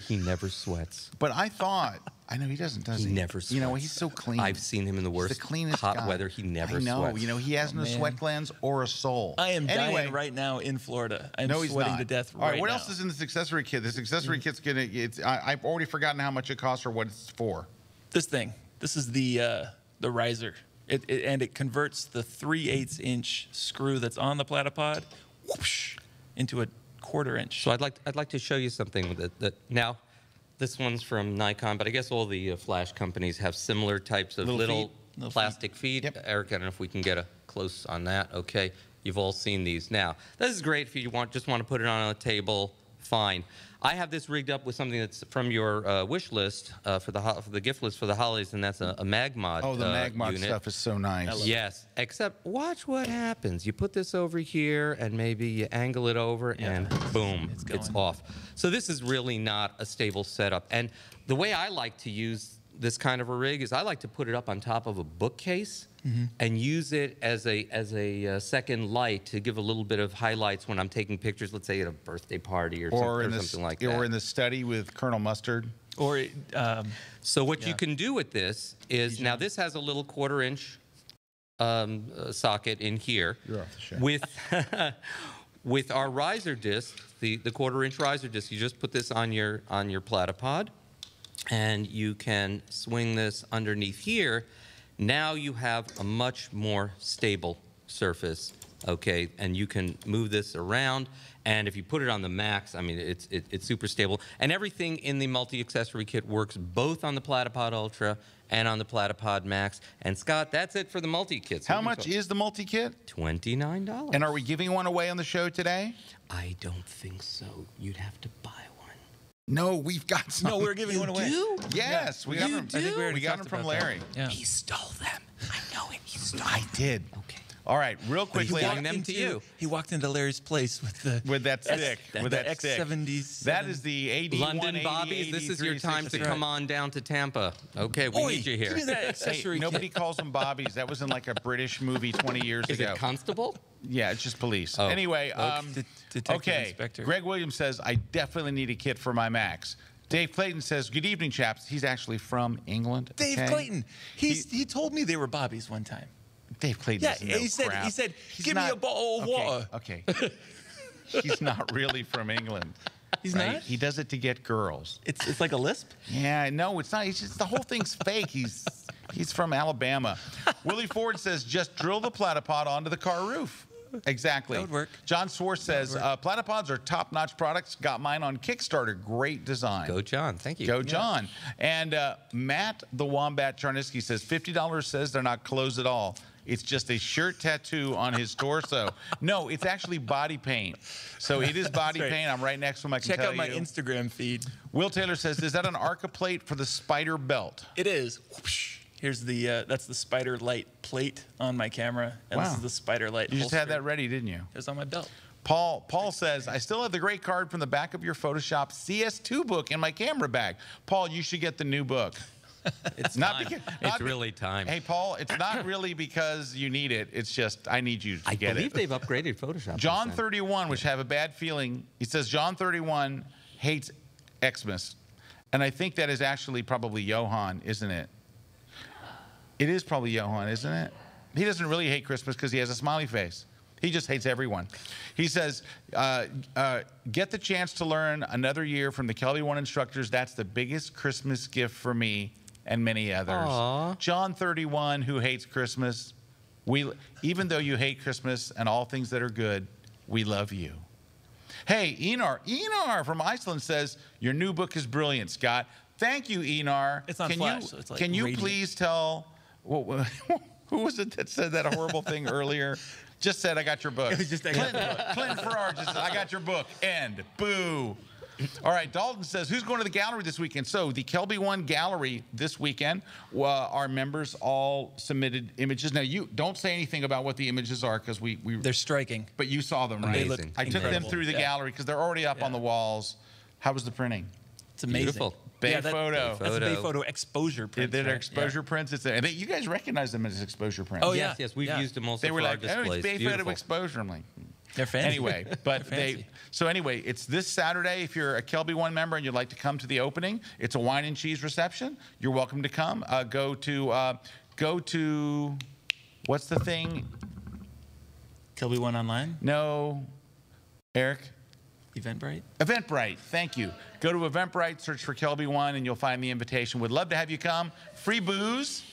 sweats. But I thought, I know he doesn't, does he? He never sweats. You know, he's so clean. I've seen him in the He's worst the cleanest hot guy. weather. He never I know. sweats. You know, he has no man. sweat glands or a soul. I am anyway, dying right now in Florida. I'm no, he's sweating not. to death All right, right what now. else is in this accessory kit? This accessory kit's gonna, I've already forgotten how much it costs or what it's for. This thing. This is the riser. And it converts the 3/8 inch screw that's on the Platypod whoosh, into a 1/4 inch. So I'd like to show you something with it. Now, this one's from Nikon, but I guess all the flash companies have similar types of little plastic feet. Yep. Eric, I don't know if we can get a close on that. Okay, you've all seen these. Now, this is great if you just want to put it on a table. Fine. I have this rigged up with something that's from your wish list for the gift list for the holidays, and that's a MagMod. Oh, the MagMod unit. stuff is so nice. Yes, except watch what happens. You put this over here, and maybe you angle it over, and boom, it's off. So this is really not a stable setup. And the way I like to use this kind of a rig is I like to put it up on top of a bookcase and use it as a second light to give a little bit of highlights when I'm taking pictures, let's say at a birthday party or something like that. Or in the study with Colonel Mustard. Or so what you can do with this is, now this has a little 1/4 inch socket in here. You're off the show. With our riser disc, the 1/4 inch riser disc, you just put this on your Platypod, and you can swing this underneath here. Now you have a much more stable surface, okay? And you can move this around, and if you put it on the Max, I mean, it's super stable. And everything in the multi-accessory kit works both on the Platypod Ultra and on the Platypod Max. And Scott, that's it for the multi-kits. How much is the multi-kit? $29. And are we giving one away on the show today? I don't think so. You'd have to buy one. No, we've got some. no, we're giving one away. Yes, we got them. I think we already got talked them from about that. Larry. Yeah. He stole them. I know it. He stole I did. Okay. All right, real quickly. walked them to you. He walked into Larry's place with that stick. With that stick. X70s. That is the AD London Bobbies, this is your time to come on down to Tampa. Okay, we need you here. Give me that accessory Hey, nobody kit. calls them Bobbies. That was in like a British movie 20 years Is ago. it Constable? Yeah, it's just police. Oh, Anyway, Detective okay. Inspector. Greg Williams says, I definitely need a kit for my Max. Dave Clayton says, good evening, chaps. He's actually from England. Dave okay? Clayton. He told me they were Bobbies one time. Dave Clayton Yeah, doesn't know crap. he said, He's give me a bottle of water. Okay. He's not really from England. He's right? not? He does it to get girls. It's like a lisp? Yeah, no, it's not. It's just the whole thing's fake. He's from Alabama. Willie Ford says, just drill the Platypod onto the car roof. Exactly. That would work. John Swartz says, Platypods are top-notch products. Got mine on Kickstarter. Great design. Go, John. Thank you. Go, John. And Matt the Wombat Charniski says, $50 says they're not clothes at all. It's just a shirt tattoo on his torso. No, it's actually body paint. So it is body right. paint. I'm right next to him. I can Check tell out my you. Instagram feed. Will Taylor says, is that an Arca plate for the spider belt? It is. Whoosh. Here's the that's the Spider Light plate on my camera, and this is the Spider Light. You just had holster. that ready, didn't you? It was on my belt. Paul says, I still have the gray card from the back of your Photoshop CS2 book in my camera bag. Paul, you should get the new book. It's not time. because It's really time. Hey, Paul, it's not really because you need it. It's just I need you to get it. I believe they've upgraded Photoshop. John 31, which have a bad feeling. He says John 31 hates Xmas, and I think that is actually probably Johan, isn't it? It is probably Johan, isn't it? He doesn't really hate Christmas because he has a smiley face. He just hates everyone. He says, get the chance to learn another year from the KelbyOne instructors. That's the biggest Christmas gift for me and many others. Aww. John 31, who hates Christmas. Even though you hate Christmas and all things that are good, we love you. Hey, Enar from Iceland says, your new book is brilliant, Scott. Thank you, Enar. It's on Flash, so it's like can you radiant. please tell, who was it that said that horrible thing earlier? Just said, I got your book. Clinton Farrar just said, I got your book. End. Boo. All right, Dalton says, who's going to the gallery this weekend? So the KelbyOne gallery this weekend, our members all submitted images. Now, you don't say anything about what the images are because They're striking. but you saw them, right? They look I took them incredible. through the gallery because they're already up on the walls. How was the printing? It's amazing. Beautiful. BhPhoto. That's a BhPhoto exposure print. They're exposure prints. It's there. You guys recognize them as exposure prints. Oh, Yes, yeah. yes, we've Yeah. used them also They were for our like, oh, displays. it's BhPhoto Beautiful. exposure. I'm like, They're fancy. anyway, but They're fancy. it's this Saturday. If you're a KelbyOne member and you'd like to come to the opening, it's a wine and cheese reception. You're welcome to come. Go to, what's the thing? KelbyOne online. No, Eric. Eventbrite. Eventbrite, thank you. Go to Eventbrite, search for KelbyOne, and you'll find the invitation. Would love to have you come. Free booze,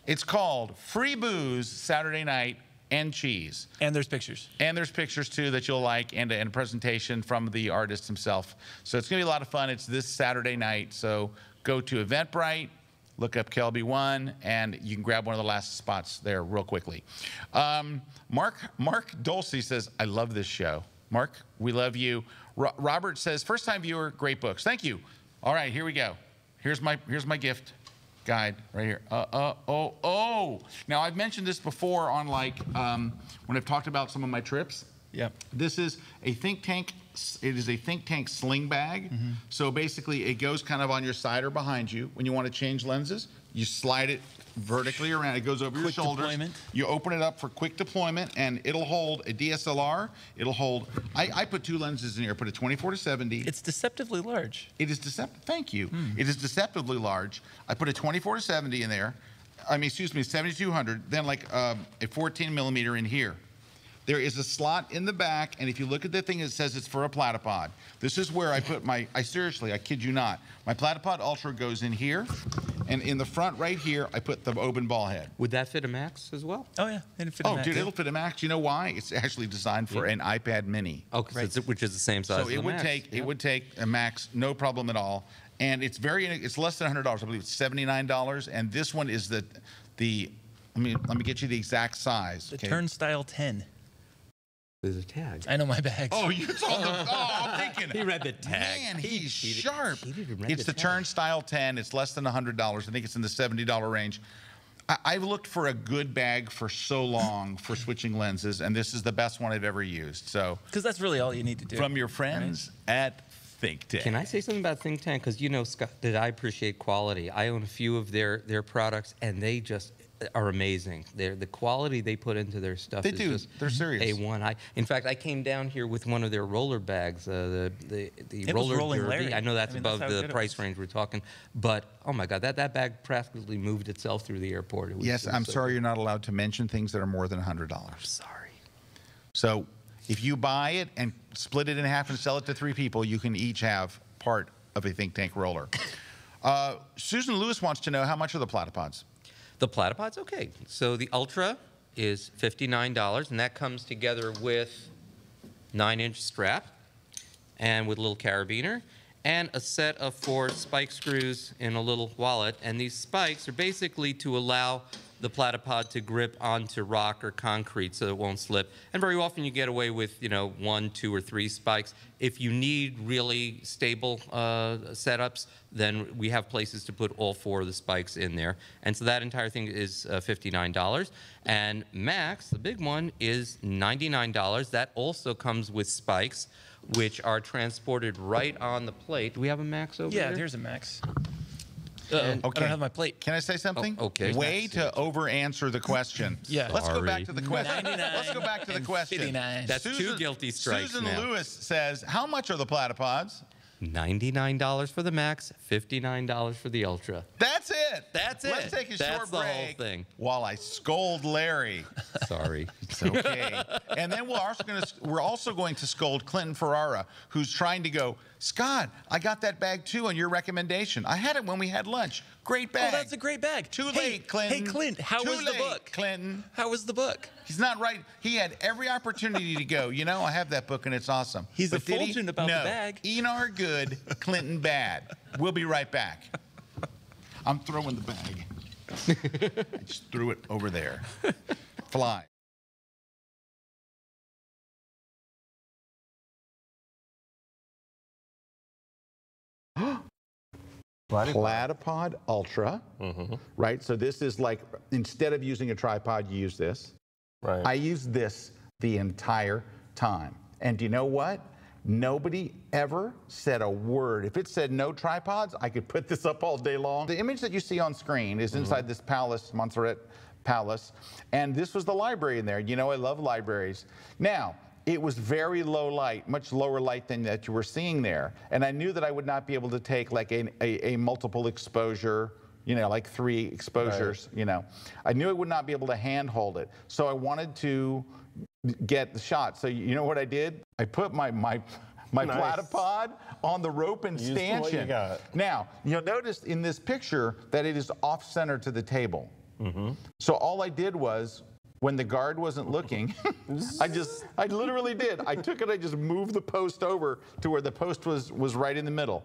It's called Free Booze Saturday Night and Cheese. And there's pictures. And there's pictures, too, that you'll like, and a presentation from the artist himself. So it's going to be a lot of fun. It's this Saturday night. So go to Eventbrite, look up KelbyOne, and you can grab one of the last spots there real quickly. Mark Dulce says, I love this show. Mark, we love you. Robert says, first-time viewer, great books. Thank you. All right, here we go. Here's my gift guide right here. Now, I've mentioned this before on when I've talked about some of my trips. Yep. This is a think tank. It is a think tank sling bag. So basically, it goes kind of on your side or behind you. When you want to change lenses, you slide it vertically around. It goes over your shoulders. Deployment. You open it up for quick deployment, and it'll hold a DSLR. It'll hold. I put 2 lenses in here. I put a 24-70. It's deceptively large. It is deceptive. Thank you. It is deceptively large. I put a 24-70 in there. I mean, excuse me, 7200. Then like a 14 millimeter in here. There is a slot in the back, and if you look at the thing, it says it's for a platypod. This is where I put my, seriously, I kid you not, my Platypod Ultra goes in here, and in the front right here, I put the open ball head. Would that fit a Max as well? Oh, yeah. It'll fit a Max. Dude, it'll fit a Max. You know why? It's actually designed for an iPad mini. Oh, which is the same size So as it the would Max. it would take a Max, no problem at all. And it's less than $100. I believe it's $79. And this one is let me get you the exact size. The Turnstyle 10. There's a tag. I know my bags. Oh, you saw the. I'm thinking. He read the tag. Man, he's sharp. He didn't read It's the tag. Turnstyle 10. It's less than $100. I think it's in the $70 range. I've looked for a good bag for so long for switching lenses, and this is the best one I've ever used. So, because that's really all you need to do. From your friends at Think Tank. Can I say something about Think Tank? Because you know, Scott, that I appreciate quality. I own a few of their products, and they just are amazing. The quality they put into their stuff is just They're serious. A1. In fact, I came down here with one of their roller bags, the roller Rolling derby. Larry. I know that's above that's how the good it price was. range we're talking, but oh my God, that bag practically moved itself through the airport. Yes, I'm sorry you're not allowed to mention things that are more than $100. Sorry. So if you buy it and split it in half and sell it to 3 people, you can each have part of a Think Tank roller. Susan Lewis wants to know, how much are the platypods? The Platypod's okay. So the Ultra is $59, and that comes together with 9-inch strap and with a little carabiner and a set of 4 spike screws in a little wallet. And these spikes are basically to allow the platypod to grip onto rock or concrete so it won't slip. And very often you get away with, 1, 2, or 3 spikes. If you need really stable setups, then we have places to put all 4 of the spikes in there. And so that entire thing is $59. And Max, the big one, is $99. That also comes with spikes, which are transported right on the plate. Do we have a Max over there? Yeah, there's a Max. Okay. I don't have my plate. Can I say something? Oh, okay. Way to over-answer the question. Yeah. Let's go Sorry. back to the question. 99 Let's go back to the and question. 59. That's 2 guilty strikes Susan now. Lewis says, how much are the platypods? $99 for the Max, $59 for the Ultra. That's it. That's it. Let's take a That's short the whole break thing. while I scold Larry. Sorry. It's okay. And then we're also going to scold Clinton Ferrara, who's trying to go, Scott, I got that bag too on your recommendation. I had it when we had lunch. Great bag. Oh, that's a great bag. Too Hey, late, Clinton. Hey, Clint, how Too was the late, book? Clinton. How was the book? He's not right. He had every opportunity to go, I have that book and it's awesome. He's But did he? effulgent about the No. bag. Enar good, Clinton bad. We'll be right back. I'm throwing the bag. I just threw it over there. Fly. Platypod Ultra, right? So this is like, instead of using a tripod, you use this. Right. I used this the entire time. And do you know what? Nobody ever said a word. If it said no tripods, I could put this up all day long. The image that you see on screen is inside this palace, Montserrat Palace. And this was the library in there. I love libraries. Now, it was very low light, much lower light than that you were seeing there. And I knew that I would not be able to take like a multiple exposure, like 3 exposures, I knew I would not be able to handhold it. So I wanted to get the shot. So you know what I did? I put my Nice. platypod on the rope and stanchion. What you got. Now, you'll notice in this picture that it is off-center to the table. So all I did was, when the guard wasn't looking, I literally did. I took it, I just moved the post over to where the post was right in the middle.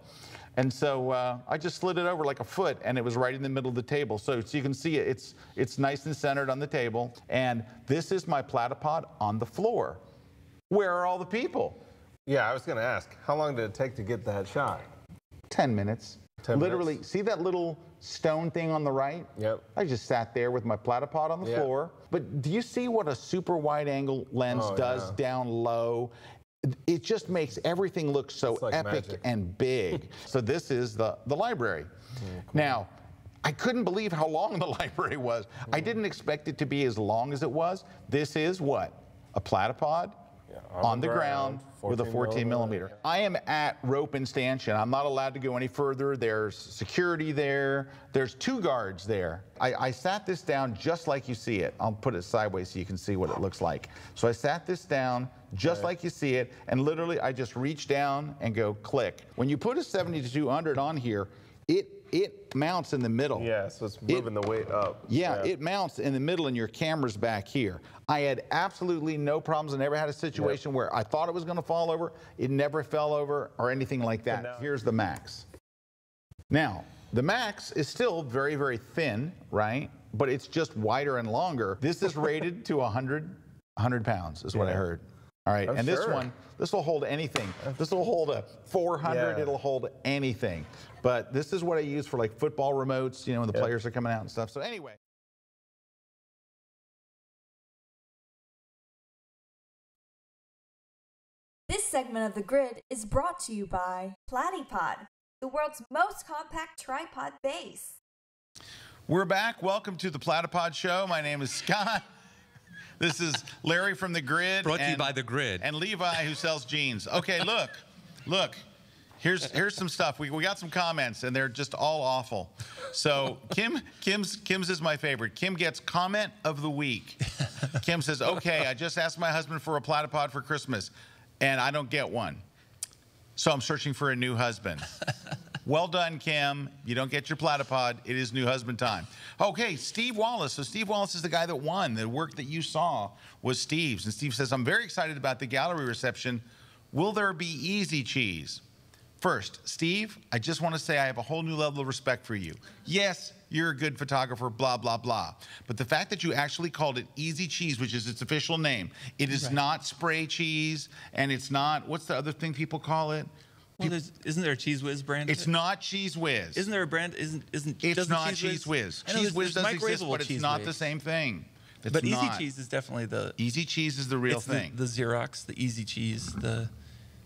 And so I just slid it over like a foot, and it was right in the middle of the table. So you can see it's nice and centered on the table. And this is my platypod on the floor. Where are all the people? Yeah, I was going to ask, how long did it take to get that shot? 10 minutes. 10 Literally, minutes? see that little stone thing on the right? Yep. I just sat there with my platypod on the floor. But do you see what a super wide angle lens does down low? It just makes everything look so like epic magic. and big. So this is the library. Cool. Now, I couldn't believe how long the library was. I didn't expect it to be as long as it was. This is what? A platypod on the ground with a 14 millimeter. I am at rope and stanchion. I'm not allowed to go any further. There's security there. There's 2 guards there. I sat this down just like you see it. I'll put it sideways so you can see what it looks like. So I sat this down just like you see it, and literally I just reach down and go click. When you put a 70-200 on here, it mounts in the middle. Yeah, so it's moving the weight up. Yeah, it mounts in the middle and your camera's back here. I had absolutely no problems. I never had a situation where I thought it was going to fall over. It never fell over or anything like that. Here's the Max. Now, the Max is still very, very thin, right? But it's just wider and longer. This is rated to 100 pounds is what I heard. All right, and this one, this will hold anything. This will hold a 400, it'll hold anything. But this is what I use for like football remotes, you know, when the players are coming out and stuff. So anyway. This segment of the grid is brought to you by Platypod, the world's most compact tripod base. We're back. Welcome to the Platypod Show. My name is Scott. This is Larry from the Grid. Brought to you by the Grid. And Levi, who sells jeans. Okay, look. Here's some stuff. We got some comments, and they're just all awful. So Kim's is my favorite. Kim gets comment of the week. Kim says, okay, I just asked my husband for a platypod for Christmas, and I don't get one. So I'm searching for a new husband. Well done, Kim. You don't get your platypod. It is new husband time. Okay, Steve Wallace. So Steve Wallace is the guy that won. The work that you saw was Steve's. And Steve says, I'm very excited about the gallery reception. Will there be easy cheese? First, Steve, I just want to say I have a whole new level of respect for you. Yes, you're a good photographer, blah, blah, blah. But the fact that you actually called it Easy Cheese, which is its official name, it is not spray cheese, and it's not, what's the other thing people call it? Well, isn't there a Cheese Whiz brand? It's not Cheese Whiz. Isn't there a brand? It's not Cheese Whiz. Cheese Whiz does exist, but it's not the same thing. But Easy Cheese is definitely the... Easy Cheese is the real thing. The Xerox, the Easy Cheese, the...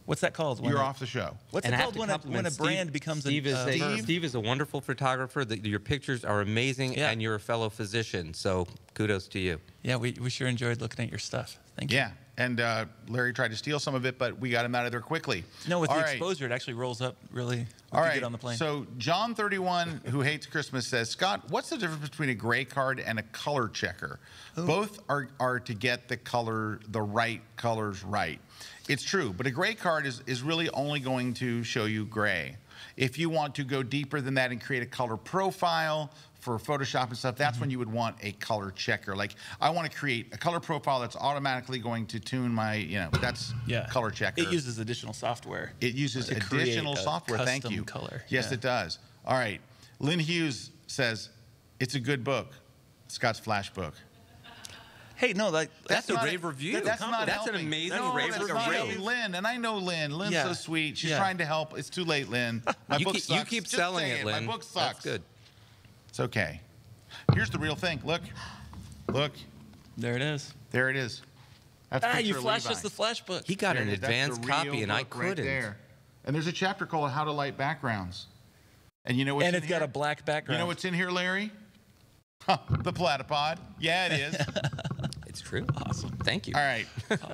What's that called? You're off the show. What's it called when a brand becomes Steve a... Steve is a wonderful photographer. Your pictures are amazing, and you're a fellow physician, so kudos to you. Yeah, we sure enjoyed looking at your stuff. Thank you. Yeah, and Larry tried to steal some of it, but we got him out of there quickly. No, with the exposure, it actually rolls up really good on the plane. So John 31, who hates Christmas, says, Scott, what's the difference between a gray card and a color checker? Ooh. Both are to get the right colors right. It's true, but a gray card is really only going to show you gray. If you want to go deeper than that and create a color profile for Photoshop and stuff, that's when you would want a color checker. Like, I want to create a color profile that's automatically going to tune my, that's color checker. It uses additional software. It uses additional software, thank you. Color. Yes, it does. All right. Lynn Hughes says, it's a good book, Scott's Flash book. Hey, no, that's a rave review. That's an amazing rave review. Lynn, and I know Lynn. Lynn's so sweet. She's trying to help. It's too late, Lynn. My book sucks. You keep selling it, Lynn. My book sucks. That's good. It's okay. Here's the real thing. Look. There it is. There it is. That's you flashed us the Flash book. He got an advanced copy, and I couldn't. Right there. And there's a chapter called How to Light Backgrounds. And you know what's in here? And it's got a black background. You know what's in here, Larry? The platypod. Yeah, it is. It's true. Awesome. Thank you. All right.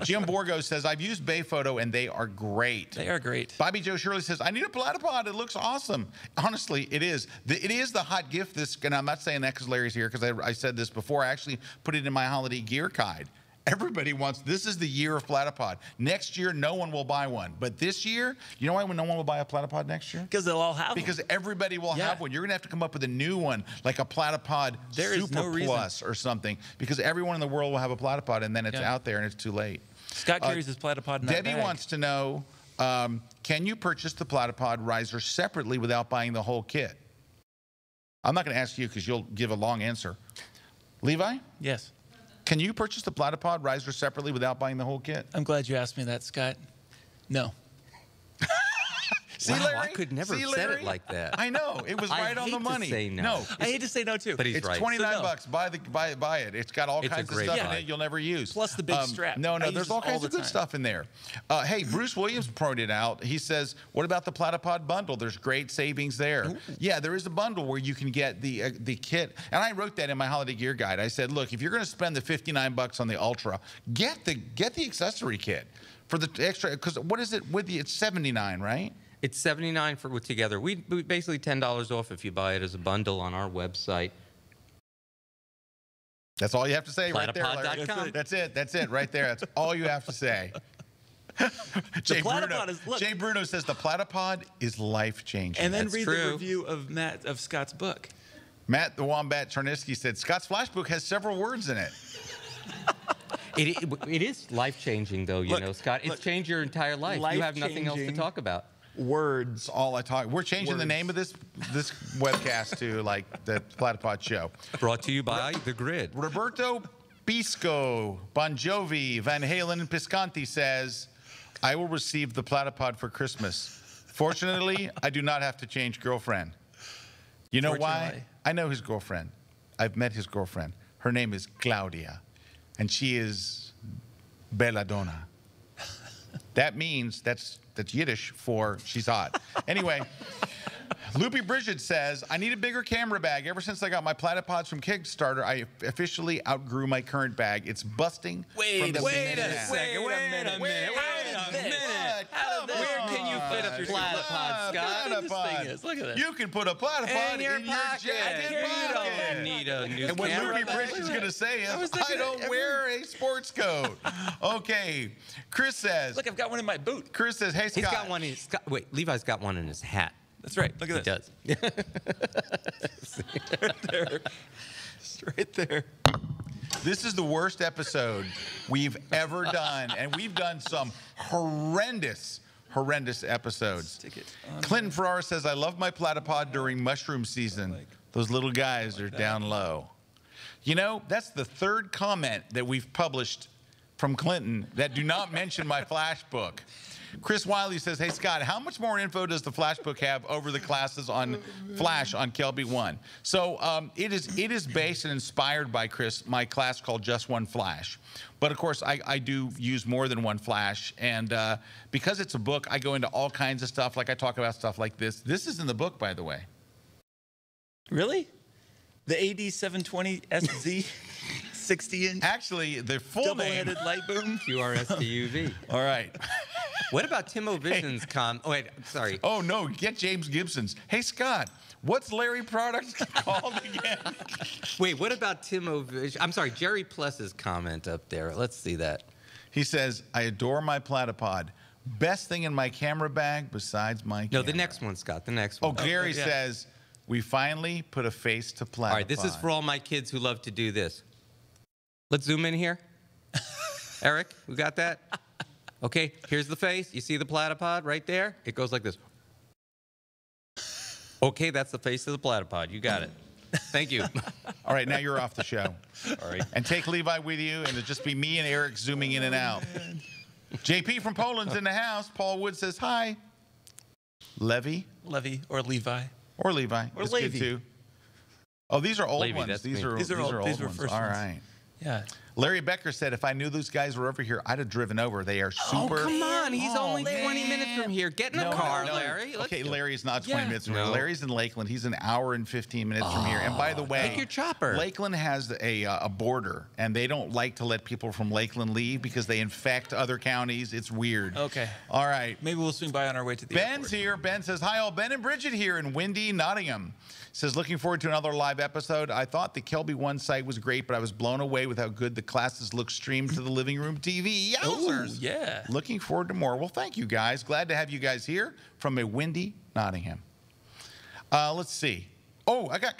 Jim Borgo says, I've used BhPhoto, and they are great. They are great. Bobby Joe Shirley says, I need a platypod. It looks awesome. Honestly, it is. It is the hot gift. And I'm not saying that because Larry's here, because I said this before. I actually put it in my holiday gear guide. Everybody wants, this is the year of Platypod. Next year, no one will buy one. But this year, you know why no one will buy a Platypod next year? Because they'll all have Because them. everybody will have one. You're going to have to come up with a new one, like a Platypod Super Plus or something, because everyone in the world will have a Platypod, and then it's out there and it's too late. Scott carries his Platypod in that Debbie bag. wants to know, can you purchase the Platypod riser separately without buying the whole kit? I'm not going to ask you because you'll give a long answer. Levi? Yes. Can you purchase the Platypod riser separately without buying the whole kit? I'm glad you asked me that, Scott. No. See, wow, Larry? I could never have said it like that. I know. It was right on the money. I hate to say no. I hate to say no, too. But he's It's right. 29 bucks. Buy it. It's got all kinds of stuff in it you'll never use. Plus the big strap. No, I use there's this all kinds all of the good time. stuff in there. Hey, Bruce Williams pointed out, he says, what about the Platypod bundle? There's great savings there. Ooh. Yeah, there is a bundle where you can get the kit. And I wrote that in my holiday gear guide. I said, look, if you're going to spend the 59 bucks on the Ultra, get the accessory kit for the extra, because what is it with you? It's 79, right? It's $79 for together. We basically $10 off if you buy it as a bundle on our website. That's all you have to say right there, Larry. Platypod.com. That's it right there. That's all you have to say. Jay Bruno says the Platypod is life-changing. And then That's read true. the review of Scott's book. Matt the Wombat Charnisky said, Scott's Flashbook has several words in it. It is life-changing, though, you know, Scott. It's changed your entire life. You have nothing else to talk about. Words, all I talk. We're changing the name of this webcast to like the Platypod Show. Brought to you by The Grid. Roberto Pisco, Bon Jovi, Van Halen, and Piscanti says, I will receive the Platypod for Christmas. Fortunately, I do not have to change girlfriend. You know why? I know his girlfriend. I've met his girlfriend. Her name is Claudia, and she is belladonna. That means that's Yiddish for she's hot. Anyway, Loopy Bridget says, I need a bigger camera bag. Ever since I got my Platypods from Kickstarter, I officially outgrew my current bag. It's busting. Wait a minute. Where can you fit up your Platypod, Scott? Look at this. You can put a Platypod In your jacket You pocket. don't need a new And what camera Loopy bag. Bridget's going to say is, I don't wear a sports coat. Okay. Chris says. Look, I've got one in my boot. Chris says, hey, Scott. He's got one in his, wait, Levi's got one in his hat. That's right. Look at this. He does. Right there. It's right there. This is the worst episode we've ever done, and we've done some horrendous episodes. Clinton Ferrara says, I love my Platypod during mushroom season. Those little guys are down low. You know, that's the third comment that we've published from Clinton that do not mention my flash book. Chris Wiley says, hey, Scott, how much more info does the flash book have over the classes on Flash on KelbyOne? So it is based and inspired by Chris, my class called Just One Flash. But, of course, I do use more than one flash. And because it's a book, I go into all kinds of stuff. Like I talk about stuff like this. This is in the book, by the way. Really? The AD720 SZ 60-inch? Actually, the full name. Double-headed light boom? QRSTUV. All right. What about Timo Vision's oh, wait, sorry. Oh, no, get James Gibson's. Hey, Scott, what's Larry Products called again? Wait, what about Timo Vision? I'm sorry, Jerry Pless's comment up there. Let's see that. He says, I adore my Platypod. Best thing in my camera bag besides my camera. No, the next one, Scott, the next Oh, one. Gary says, we finally put a face to Platypod. All right, this is for all my kids who love to do this. Let's zoom in here. Eric, we got that? Okay, here's the face. You see the Platypod right there? It goes like this. Okay, that's the face of the Platypod. You got it. Thank you. All right, now you're off the show. All right. And take Levi with you, and it'll just be me and Eric zooming in and out. JP from Poland's in the house. Paul Wood says, hi. Levy. Levy or Levi. Or Levi. Or It's Levy. good too. Oh, these are old Levy, ones. that's These me. are These are old first ones. ones. All right. Yeah. Larry Becker said, if I knew those guys were over here, I'd have driven over. They are super. Oh, come on. He's only 20 minutes from here. Get in a car, Larry. Let's Okay, go. Larry's not 20 minutes from here. No. Larry's in Lakeland. He's an hour and 15 minutes from here. And by the way, Take your chopper. Lakeland has a border, and they don't like to let people from Lakeland leave because they infect other counties. It's weird. Okay. All right. Maybe we'll swing by on our way to the Ben's airport. here. Ben says, hi, all. Ben and Bridget here in windy Nottingham. Says, looking forward to another live episode. I thought the KelbyOne site was great, but I was blown away with how good the classes look streamed to the living room TV. Yowzers. Oh, yeah. Looking forward to more. Well, thank you guys. Glad to have you guys here from a windy Nottingham. Let's see. Oh, I got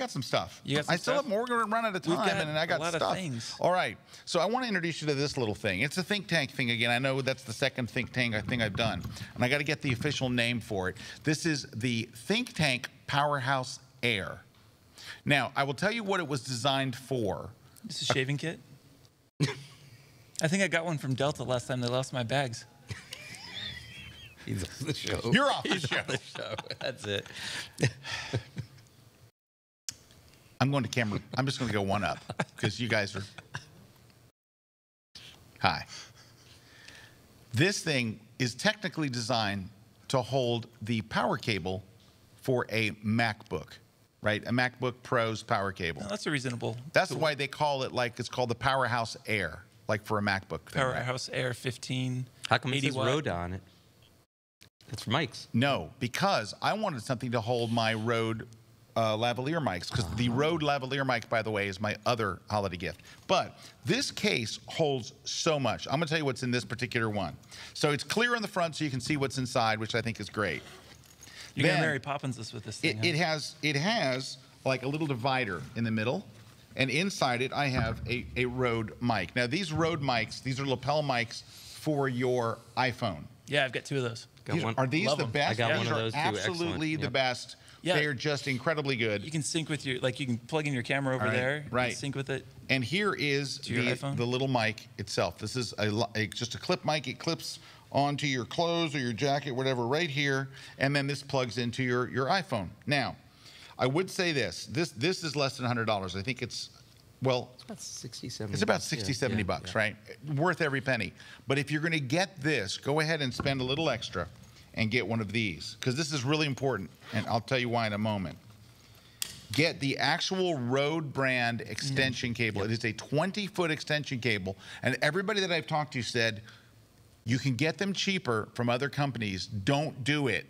some stuff. You got some I still stuff? have more. We're going to run out of time, We've got and I got a lot stuff. of things. All right. So I want to introduce you to this little thing. It's a think tank thing again. I know that's the second think tank thing I've done, and I got to get the official name for it. This is the Think Tank PowerHouse Air. Now, I will tell you what it was designed for. This is a shaving kit. I think I got one from Delta last time they lost my bags. He's on the show. You're off the He's show. on the show. That's it. I'm going to camera. I'm just going to go one up because you guys are. Hi. This thing is technically designed to hold the power cable for a MacBook, right? A MacBook Pro's power cable. No, that's a reasonable. That's tool. why they call it it's called the PowerHouse Air, like for a MacBook thing, right? PowerHouse Air 15. How come it 80 says watt. Rode on it? That's for mics. No, because I wanted something to hold my Rode lavalier mics, because the Rode lavalier mic, by the way, is my other holiday gift. But this case holds so much. I'm going to tell you what's in this particular one. So it's clear on the front so you can see what's inside, which I think is great. You're going Then to Mary Poppins this with this thing. It has like a little divider in the middle, and inside it I have a Rode mic. Now these Rode mics, these are lapel mics for your iPhone. Yeah, I've got 2 of those. Are these Love the them. best? I got These one of are those too. absolutely Excellent. the Yep. best. Yeah. They are just incredibly good. You can sync with your, like you can plug in your camera over All right, there. You right. can sync with it. And here is To your iPhone? the little mic itself. This is just a clip mic. It clips onto your clothes or your jacket, whatever, right here. And then this plugs into your iPhone. Now, I would say this is less than $100. I think it's, well, It's about 60, 70. it's about 60, 70 bucks, right? Worth every penny. But if you're going to get this, go ahead and spend a little extra and get one of these, because this is really important, and I'll tell you why in a moment. Get the actual Rode brand extension cable. It is a 20-foot extension cable, and everybody that I've talked to said, you can get them cheaper from other companies. Don't do it,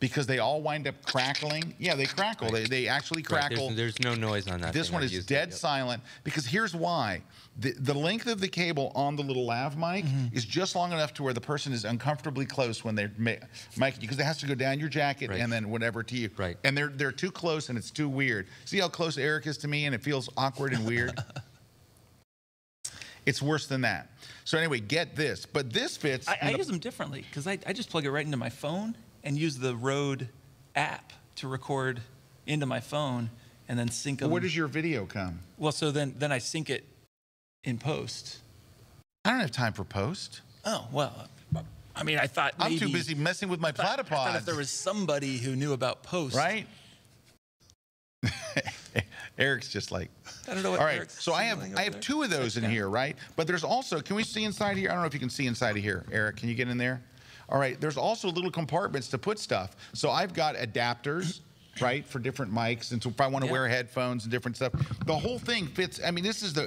because they all wind up crackling. Yeah, they crackle. They actually crackle. There's no noise on that. This thing. one I've is used dead it, yep. silent, because here's why. The length of the cable on the little lav mic is just long enough to where the person is uncomfortably close when they're micing, because it has to go down your jacket Right. and then whatever to you. Right. And they're too close and it's too weird. See how close Eric is to me and it feels awkward and weird? It's worse than that. So anyway, get this. But this fits. I use them differently because I just plug it right into my phone and use the Rode app to record into my phone and then sync them. Where does your video come? Well, so then I sync it in post. I don't have time for post. Oh, well, I mean, I thought maybe... I'm too busy messing with my I thought platypods. if there was somebody who knew about post. Right? Eric's just like, I don't know what all right, Eric's so I have signaling over there. 2 of those in Okay. here, right? But there's also, can we see inside here? I don't know if you can see inside of here. Eric, can you get in there? All right, there's also little compartments to put stuff. So I've got adapters, right, for different mics. And so if I want to wear headphones and different stuff, the whole thing fits. I mean, this is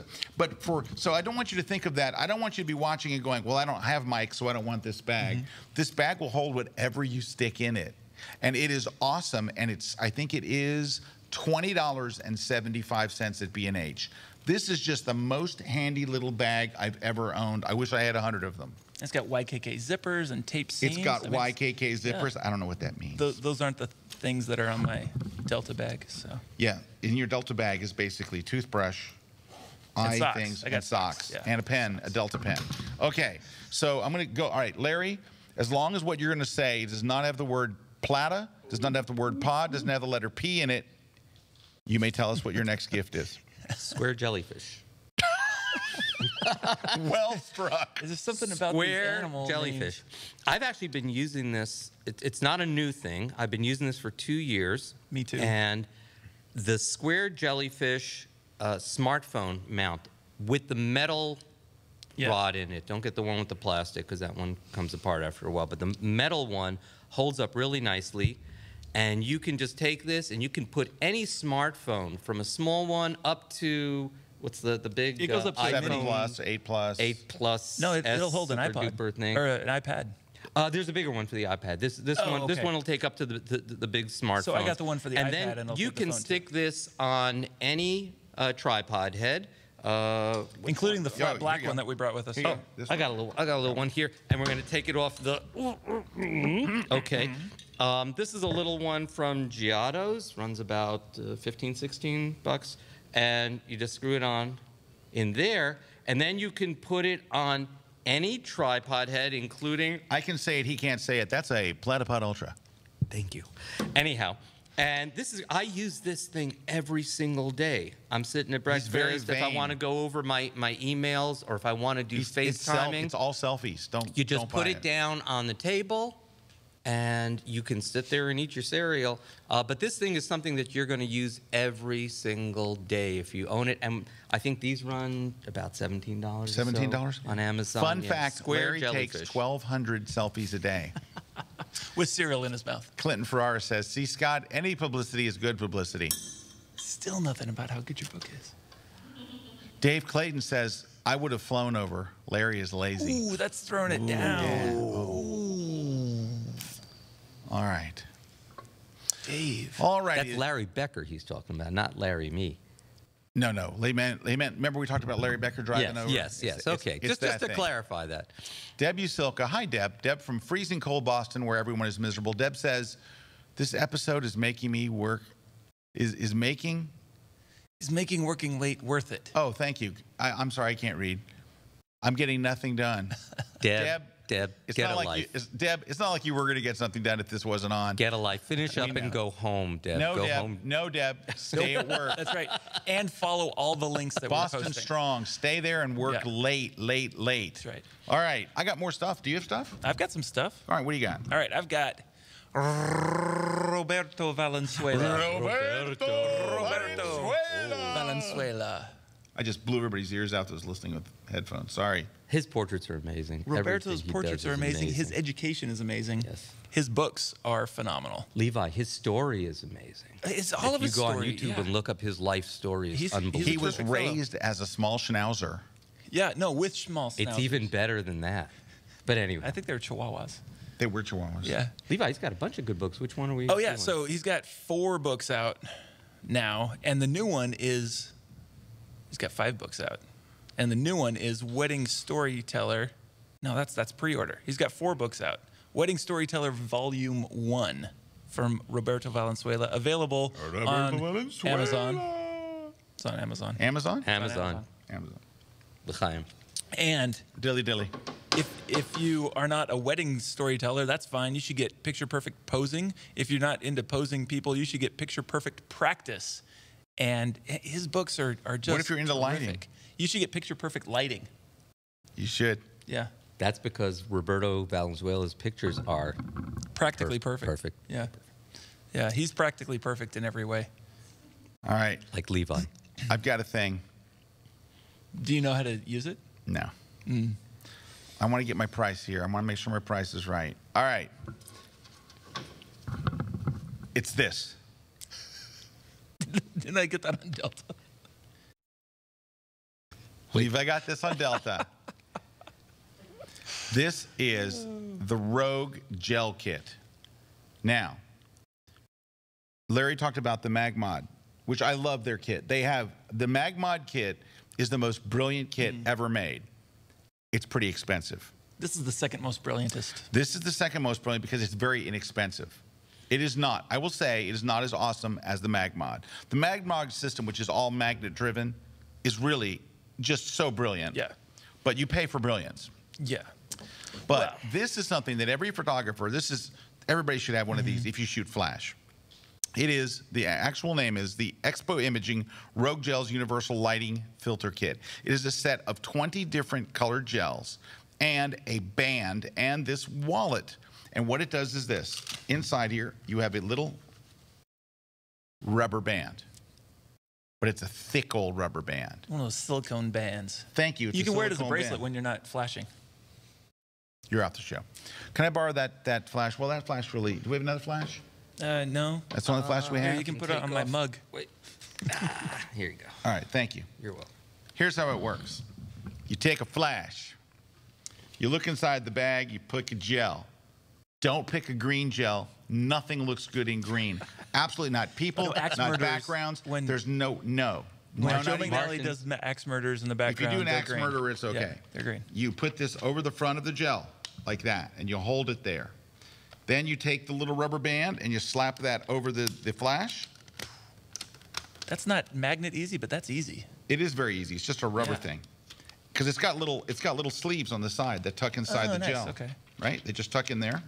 so I don't want you to think of that. I don't want you to be watching and going, well, I don't have mics, so I don't want this bag. This bag will hold whatever you stick in it. And it is awesome. And I think it is $20.75 at B&H. This is just the most handy little bag I've ever owned. I wish I had 100 of them. It's got YKK zippers and tape seams. It's got I mean, YKK zippers. I don't know what that means. Those aren't the things that are on my Delta bag. So Yeah, in your Delta bag is basically toothbrush, eye socks. things, I got and socks, socks, yeah. and a pen, a Delta pen. Okay, so I'm going to go. All right, Larry, as long as what you're going to say does not have the word plata, does not have the word pod, doesn't have the letter P in it, you may tell us what your next gift is. Square jellyfish. Well struck. is there something about Square these animal jellyfish. names? I've actually been using this. It's not a new thing. I've been using this for 2 years. Me too. And the square jellyfish smartphone mount with the metal rod in it. Don't get the one with the plastic because that one comes apart after a while. But the metal one holds up really nicely. And you can just take this and you can put any smartphone from a small one up to, what's the big It goes up to iPhone 7 Plus, 8 Plus. 8 Plus. No, it'll S hold an super iPod duper thing. or an iPad. There's a bigger one for the iPad. This one okay. will take up to the big smartphone. So I got the one for the and iPad then and it'll you take the can phone, too. stick this on any tripod head. Including the flat black one that we brought with us. Oh, I got a little one here, and we're gonna take it off the. Okay, this is a little one from Giotto's. Runs about 15, 16 bucks, and you just screw it on in there, and then you can put it on any tripod head, including. I can say it. He can't say it. That's a Platypod Ultra. Thank you. Anyhow. And I use this thing every single day. I'm sitting at breakfast. If I want to go over my emails or if I want to do FaceTiming. It's all selfies. You just put it down on the table and you can sit there and eat your cereal. But this thing is something that you're going to use every single day if you own it. And I think these run about $17. $17? On Amazon. Fun fact, Larry takes 1,200 selfies a day. With cereal in his mouth. Clinton Ferrara says, see, Scott, any publicity is good publicity. Still nothing about how good your book is. Dave Clayton says, I would have flown over. Larry is lazy. Ooh, that's throwing it down. Yeah. Ooh. All right. Dave. All right. That's Larry Becker he's talking about, not Larry me. No. He meant, remember we talked about Larry Becker driving over? Yes. Okay. Just to clarify that. Deb Usilka. Hi, Deb. Deb from freezing cold Boston, where everyone is miserable. Deb says, this episode is making me work. Is making working late worth it. Oh, thank you. I'm sorry, I can't read. I'm getting nothing done. Deb, it's get not a like life. Deb, it's not like you were going to get something done if this wasn't on. Get a life. Finish up and go home, Deb. No, go Deb. home. No, Deb. Stay at work. That's right. And follow all the links that Boston we're posting. Strong. Stay there and work late. That's right. All right. I got more stuff. Do you have stuff? I've got some stuff. All right. What do you got? All right. I've got Roberto Valenzuela. Roberto Valenzuela. I just blew everybody's ears out that was listening with headphones. Sorry. His portraits are amazing. Roberto's portraits are amazing. His education is amazing. Yes. His books are phenomenal. Levi, his story is amazing. It's all of his story. If you go on YouTube and look up his life story, it's unbelievable. He was raised as a small schnauzer. Yeah, no, with small schnauzers. It's even better than that. But anyway. I think they're Chihuahuas. They were Chihuahuas. Yeah. Levi, he's got a bunch of good books. Which one are we Oh, yeah. doing? So he's got 4 books out now. And the new one is, he's got 5 books out. And the new one is Wedding Storyteller. No, that's pre-order. He's got 4 books out. Wedding Storyteller Volume 1 from Roberto Valenzuela. Available on Amazon. It's on Amazon. Amazon? Amazon. L'chaim. And Dilly. if you are not a wedding storyteller, that's fine. You should get picture perfect posing. If you're not into posing people, you should get picture perfect practice. And his books are just What if you're into terrific. lighting? You should get picture perfect lighting. You should. Yeah. That's because Roberto Valenzuela's pictures are Practically perfect. Perfect. Yeah. Yeah, he's practically perfect in every way. All right. Like Levi. I've got a thing. Do you know how to use it? No. I want to get my price here. I want to make sure my price is right. All right. It's this. Didn't I get that on Delta? Leave, I got this on Delta. This is the Rogue Gel Kit. Now, Larry talked about the MagMod, which I love their kit. They have, the MagMod kit is the most brilliant kit ever made. It's pretty expensive. This is the second most brilliantest. This is the second most brilliant because it's very inexpensive. It is not, I will say, it is not as awesome as the MagMod. The MagMod system, which is all magnet driven, is really just so brilliant. Yeah. But you pay for brilliance. Yeah. But this is something that every photographer, everybody should have one of these if you shoot flash. It is, the actual name is the Expo Imaging Rogue Gels Universal Lighting Filter Kit. It is a set of 20 different colored gels and a band and this wallet. And what it does is this. Inside here, you have a little rubber band. But it's a thick old rubber band. One of those silicone bands. Thank you. You can wear it as a bracelet when you're not flashing. You're off the show. Can I borrow that flash? Well, that flash really... Do we have another flash? No. That's the only flash we have? You can put it on my mug. Wait. Here you go. All right, thank you. You're welcome. Here's how it works. You take a flash. You look inside the bag, you pick a gel. Don't pick a green gel. Nothing looks good in green. Absolutely not. People, axe not murderers, backgrounds. when- There's no. When Joe not even. McNally does axe murders in the If background, you do an they're axe green. murder, it's okay. Yeah, they're green. You put this over the front of the gel like that, and you hold it there. Then you take the little rubber band and you slap that over the flash. That's not magnet easy, but that's easy. It is very easy. It's just a rubber thing, because it's got little sleeves on the side that tuck inside the nice. gel. Okay. Right? They just tuck in there,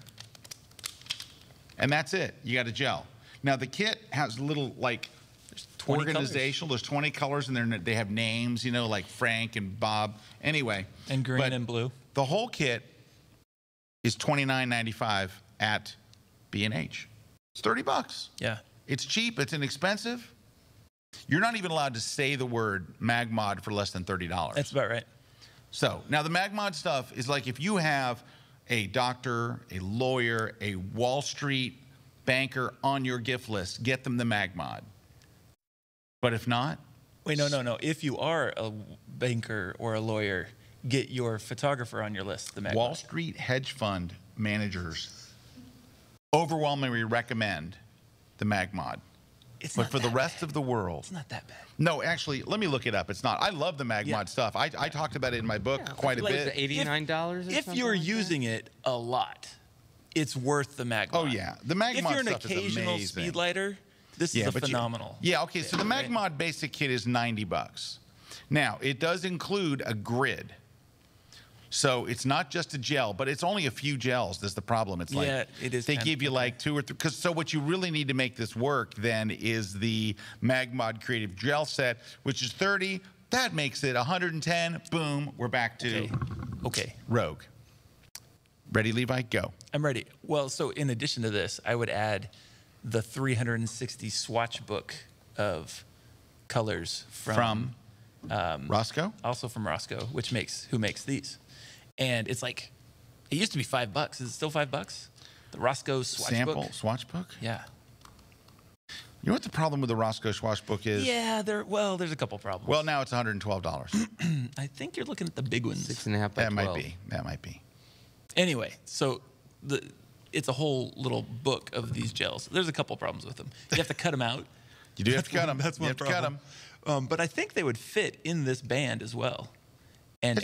and that's it. You got a gel. Now the kit has little like 20 organizational. There's 20 colors in there. And they have names, you know, like Frank and Bob. Anyway. And green and blue. The whole kit is $29.95 at B&H. It's $30. Yeah. It's cheap. It's inexpensive. You're not even allowed to say the word MagMod for less than $30. That's about right. So now the MagMod stuff is like if you have a doctor, a lawyer, a Wall Street banker on your gift list, get them the MagMod. But if not, wait, no. If you are a banker or a lawyer, get your photographer on your list. The MagMod. Wall Street hedge fund managers overwhelmingly recommend the MagMod. But for the rest of the world, it's not that bad. No, actually, let me look it up. It's not. I love the MagMod stuff. I talked about it in my book quite a bit. $89 If you're using it a lot, it's worth the MagMod. Oh yeah, the MagMod If you're an stuff is occasional amazing. speedlighter, this is a phenomenal. Okay, so the MagMod basic kit is $90. Now, it does include a grid. So it's not just a gel, but it's only a few gels. That's the problem. It's like it is. They give you like 2 or 3. Because so what you really need to make this work then is the MagMod Creative Gel Set, which is $30. That makes it $110. Boom, we're back to Rogue. Ready, Levi? Go. I'm ready. Well, so in addition to this, I would add the 360 swatch book of colors from Rosco. Also from Rosco, who makes these. And it's like, it used to be $5. Is it still $5? The Rosco swatch book. Swatch book? Yeah. You know what the problem with the Rosco swatch book is? Yeah, there's a couple problems. Well, now it's $112. I think you're looking at the big ones. 6.5 by 12. That might be. Anyway, so it's a whole little book of these gels. There's a couple problems with them. You have to cut them out. You do have to cut them. That's one problem. But I think they would fit in this band as well, and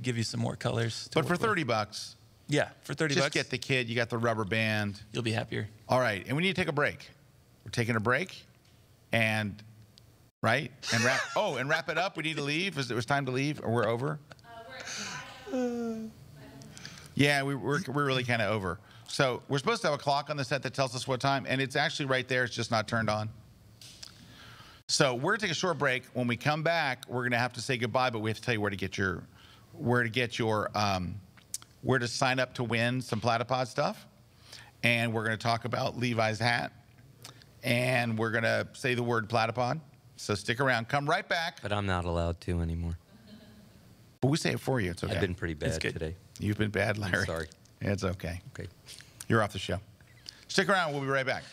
give you some more colors. But for $30, yeah, for $30, just get the kit. You got the rubber band. You'll be happier. All right, and we need to take a break. We're taking a break, and wrap it up. We need to leave. It was time to leave, or we're over. Yeah, we're really kind of over. So we're supposed to have a clock on the set that tells us what time, and it's actually right there. It's just not turned on. So we're going to take a short break. When we come back, we're going to have to say goodbye, but we have to tell you where to sign up to win some Platypod stuff. And we're going to talk about Levi's hat. And we're going to say the word Platypod. So stick around. Come right back. But I'm not allowed to anymore. But we say it for you. It's okay. I've been pretty bad today. You've been bad, Larry. I'm sorry. It's okay. Okay. You're off the show. Stick around. We'll be right back.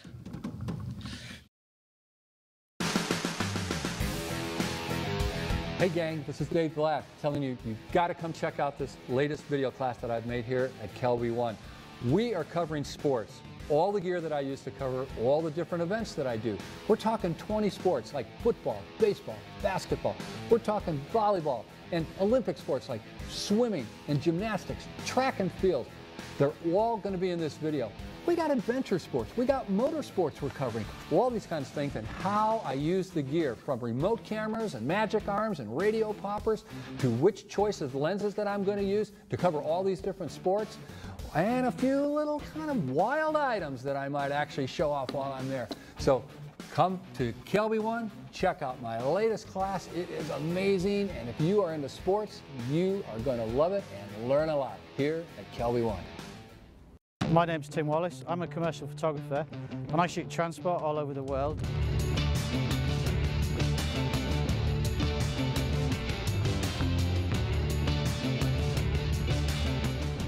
Hey gang, this is Dave Black telling you, you've got to come check out this latest video class that I've made here at KelbyOne. We are covering sports, all the gear that I use to cover all the different events that I do. We're talking 20 sports like football, baseball, basketball. We're talking volleyball and Olympic sports like swimming and gymnastics, track and field. They're all going to be in this video. We got adventure sports, we got motorsports we're covering, all these kinds of things, and how I use the gear, from remote cameras and magic arms and radio poppers to which choice of lenses that I'm going to use to cover all these different sports, and a few little kind of wild items that I might actually show off while I'm there. So come to KelbyOne, check out my latest class. It is amazing, and if you are into sports, you are going to love it and learn a lot here at KelbyOne. My name's Tim Wallace. I'm a commercial photographer and I shoot transport all over the world.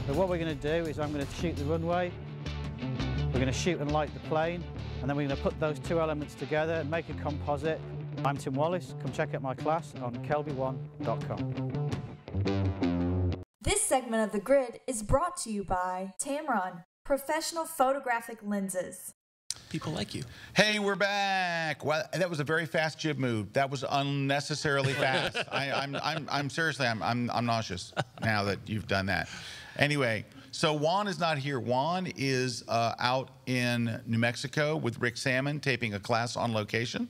So what we're going to do is I'm going to shoot the runway, we're going to shoot and light the plane, and then we're going to put those two elements together and make a composite. I'm Tim Wallace. Come check out my class on KelbyOne.com. This segment of The Grid is brought to you by Tamron, professional photographic lenses. people like you. Hey, we're back. Well, that was a very fast jib move. That was unnecessarily fast. I'm seriously, I'm nauseous now that you've done that. Anyway, so Juan is not here. Juan is out in New Mexico with Rick Salmon taping a class on location.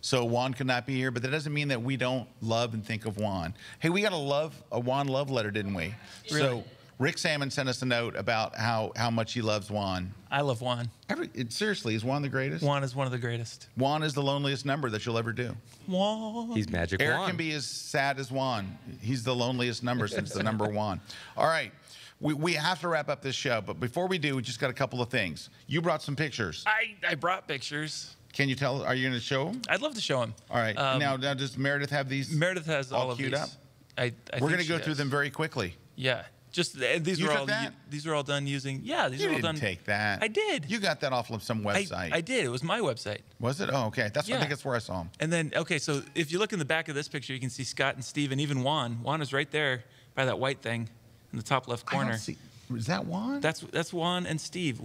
So Juan could not be here, but that doesn't mean that we don't love and think of Juan. Hey, we got a Juan love letter, didn't we? Really? So Rick Salmon sent us a note about how much he loves Juan. I love Juan. Seriously, is Juan the greatest? Juan is one of the greatest. Juan is the loneliest number that you'll ever do. Juan. He's Magic Eric Juan. can be as sad as Juan. He's the loneliest number since the number one. All right. We have to wrap up this show, but before we do, we just got a couple of things. You brought some pictures. I brought pictures. Can you tell? Are you going to show them? I'd love to show them. All right. Now, does Meredith have these? Meredith has all of queued these. up? I We're think going to she go through has. them very quickly. Yeah. Just these You were took all that? these are all done using. Yeah, these You are all didn't done. take that. I did. You got that off of some website. I did. It was my website. Was it? Oh, okay. I Yeah. think that's where I saw them. And then, okay, so if you look in the back of this picture, you can see Scott and Steve and even Juan. Juan is right there by that white thing in the top left I don't corner. see. Is that Juan? That's Juan and Steve.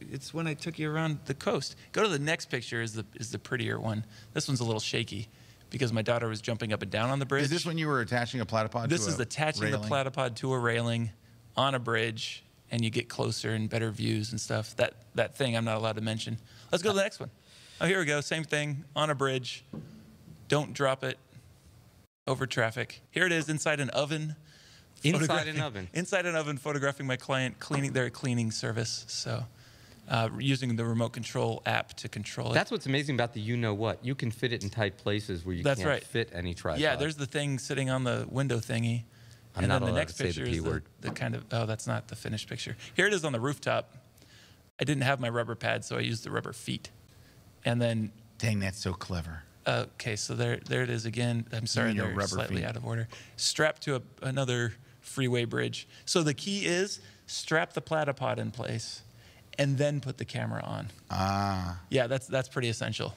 It's when I took you around the coast. Go to the next picture is the prettier one. This one's a little shaky because my daughter was jumping up and down on the bridge. Is this when you were attaching a platypod This to is a attaching railing? the platypod to a railing on a bridge, and you get closer and better views and stuff. That thing I'm not allowed to mention. Let's go to the next one. Oh, here we go. Same thing on a bridge. Don't drop it over traffic. Here it is inside an oven. Inside an oven. Inside an oven, photographing my client cleaning their cleaning service. So, using the remote control app to control it. That's what's amazing about the you-know-what. You can fit it in tight places where you That's can't right. fit any tripod. Yeah, there's the thing sitting on the window thingy. I'm and not then the allowed next to say the picture P is word. the kind of, oh, that's not the finished picture. Here it is on the rooftop. I didn't have my rubber pad, so I used the rubber feet. And then, Dang, that's so clever. okay, so there it is again. I'm sorry, and your they're rubber slightly feet. out of order. Strapped to another freeway bridge. So the key is strap the platypod in place and then put the camera on. Ah. Yeah, that's pretty essential.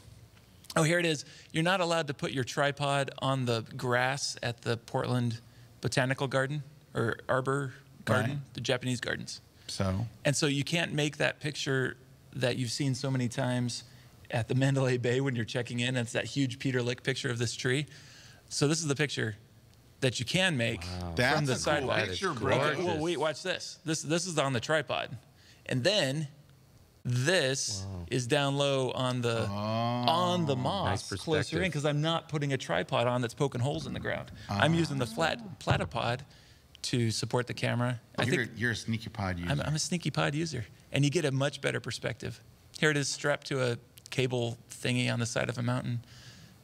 Oh, here it is. You're not allowed to put your tripod on the grass at the Portland Botanical Garden or Arbor Garden, Right. the Japanese gardens. So? And so you can't make that picture that you've seen so many times at the Mandalay Bay when you're checking in. It's that huge Peter Lick picture of this tree. So this is the picture that you can make from That's the a cool sidewalk. picture, That is bro. Okay, well, wait, watch this. This is on the tripod. And then this is down low on the moss, Nice closer in, perspective. because I'm not putting a tripod on that's poking holes in the ground. I'm using the flat platypod to support the camera. You're a sneaky pod user. I'm a sneaky pod user, and you get a much better perspective. Here it is strapped to a cable thingy on the side of a mountain.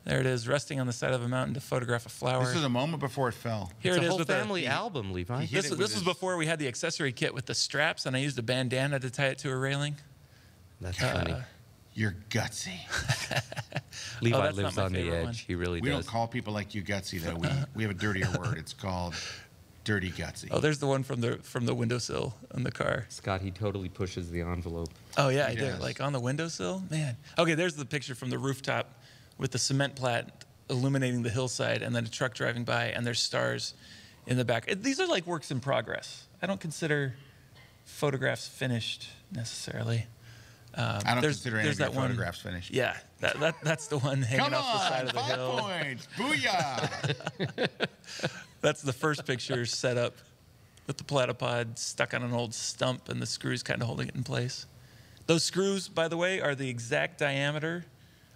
There it is, resting on the side of a mountain to photograph a flower. This is a moment before it fell. Here It's it a is whole with family album, Levi. hit This it with was his- before we had the accessory kit with the straps, and I used a bandana to tie it to a railing. That's funny. You're gutsy. Levi that's not lives my on the favorite edge. one. He really We does. don't call people like you gutsy, though. We have a dirtier word. It's called dirty gutsy. Oh, there's the one from the windowsill in the car. Scott, he totally pushes the envelope. Oh yeah, I He did. does. Like on the windowsill, man. Okay, there's the picture from the rooftop with the cement plat illuminating the hillside, and then a truck driving by, and there's stars in the back. These are like works in progress. I don't consider photographs finished necessarily. I don't consider any of your that one- photographs finished. Yeah, that's the one hanging Come off the side on, of the 5 hill. points. Booyah. That's the first picture set up with the platypod stuck on an old stump and the screws kind of holding it in place. Those screws, by the way, are the exact diameter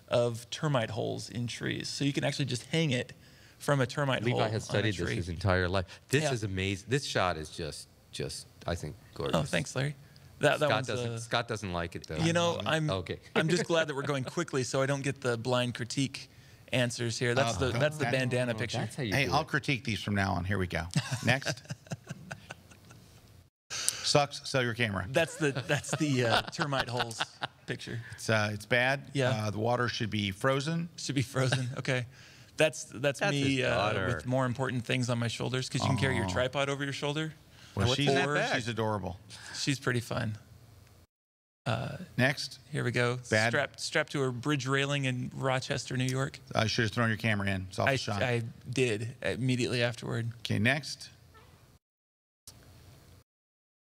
of termite holes in trees. So you can actually just hang it from a termite hole Levi has studied on a this tree. his entire life. This Yeah. is amazing. This shot is just I think, gorgeous. Oh, thanks, Larry. That Scott doesn't like it, though. You know, I'm okay. I'm just glad that we're going quickly so I don't get the blind critique answers here. That's the bandana picture. That's how you Hey, do I'll it. critique these from now on. Here we go. Next. Sucks. Sell your camera. That's the termite holes picture. It's bad. Yeah. The water should be frozen. Should be frozen. Okay. That's me his daughter. with more important things on my shoulders because you can carry your tripod over your shoulder. Well, what's in that bag? she's adorable. She's pretty fun. Next. Here we go. Bad. Strapped to a bridge railing in Rochester, New York. I should have thrown your camera in. It's off the shot. I did immediately afterward. Okay, next.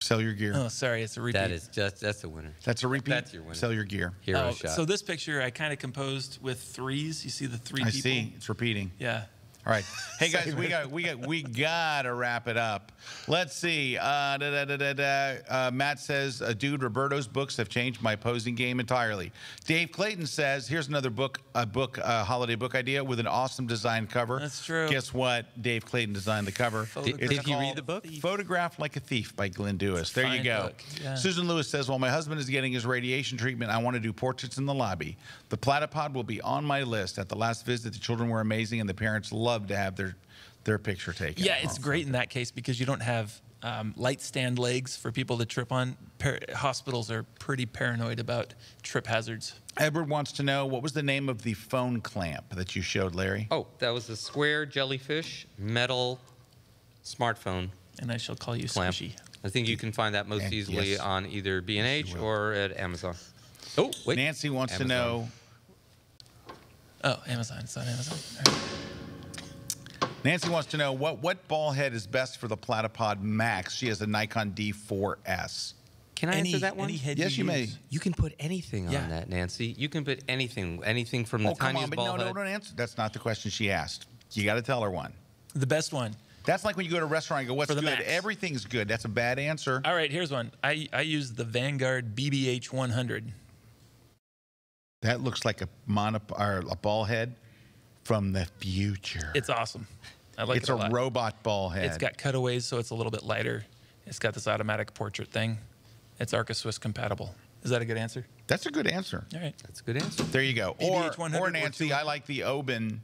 Sell your gear. Oh, sorry, it's a repeat. That's a winner. That's a repeat. That's your winner. Sell your gear. Hero shot. So this picture I kind of composed with threes. You see the three people? I see. It's repeating. Yeah. All right. Hey guys, we gotta wrap it up. Let's see. Matt says, dude, Roberto's books have changed my posing game entirely. Dave Clayton says, here's another holiday book idea with an awesome design cover. That's true. Guess what? Dave Clayton designed the cover. Did he read the book? Photographed Like a Thief by Glenn Dewis. There you go. Yeah. Susan Lewis says, while my husband is getting his radiation treatment, I want to do portraits in the lobby. The Platypod will be on my list. At the last visit, the children were amazing and the parents loved to have their picture taken. Yeah, it's great in that case because you don't have light stand legs for people to trip on. Hospitals are pretty paranoid about trip hazards. Edward wants to know, what was the name of the phone clamp that you showed, Larry? Oh, that was a square jellyfish metal smartphone And I shall call you clamp. Squishy. I think you can find that most easily on either B&H or at Amazon. Oh, wait. Nancy wants to know. Oh, Amazon. It's on Amazon. All right. Nancy wants to know what ball head is best for the Platypod Max. She has a Nikon D4S. Can I answer that one? Any head Yes, you may. use. You can put anything on that, Nancy. You can put anything from the Oh, come on, tiniest but ball no, head. don't answer. That's not the question she asked. You got to tell her one. The best one. That's like when you go to a restaurant and go, what's For the good? Max. Everything's good. That's a bad answer. All right, here's one. I use the Vanguard BBH 100. That looks like a ball head from the future. It's awesome. I like It's it a a lot. robot ball head. It's got cutaways, so it's a little bit lighter. It's got this automatic portrait thing. It's Arca Swiss compatible. Is that a good answer? That's a good answer. All right. That's a good answer. There you go. BBH 100 Or Nancy, I like the Oben.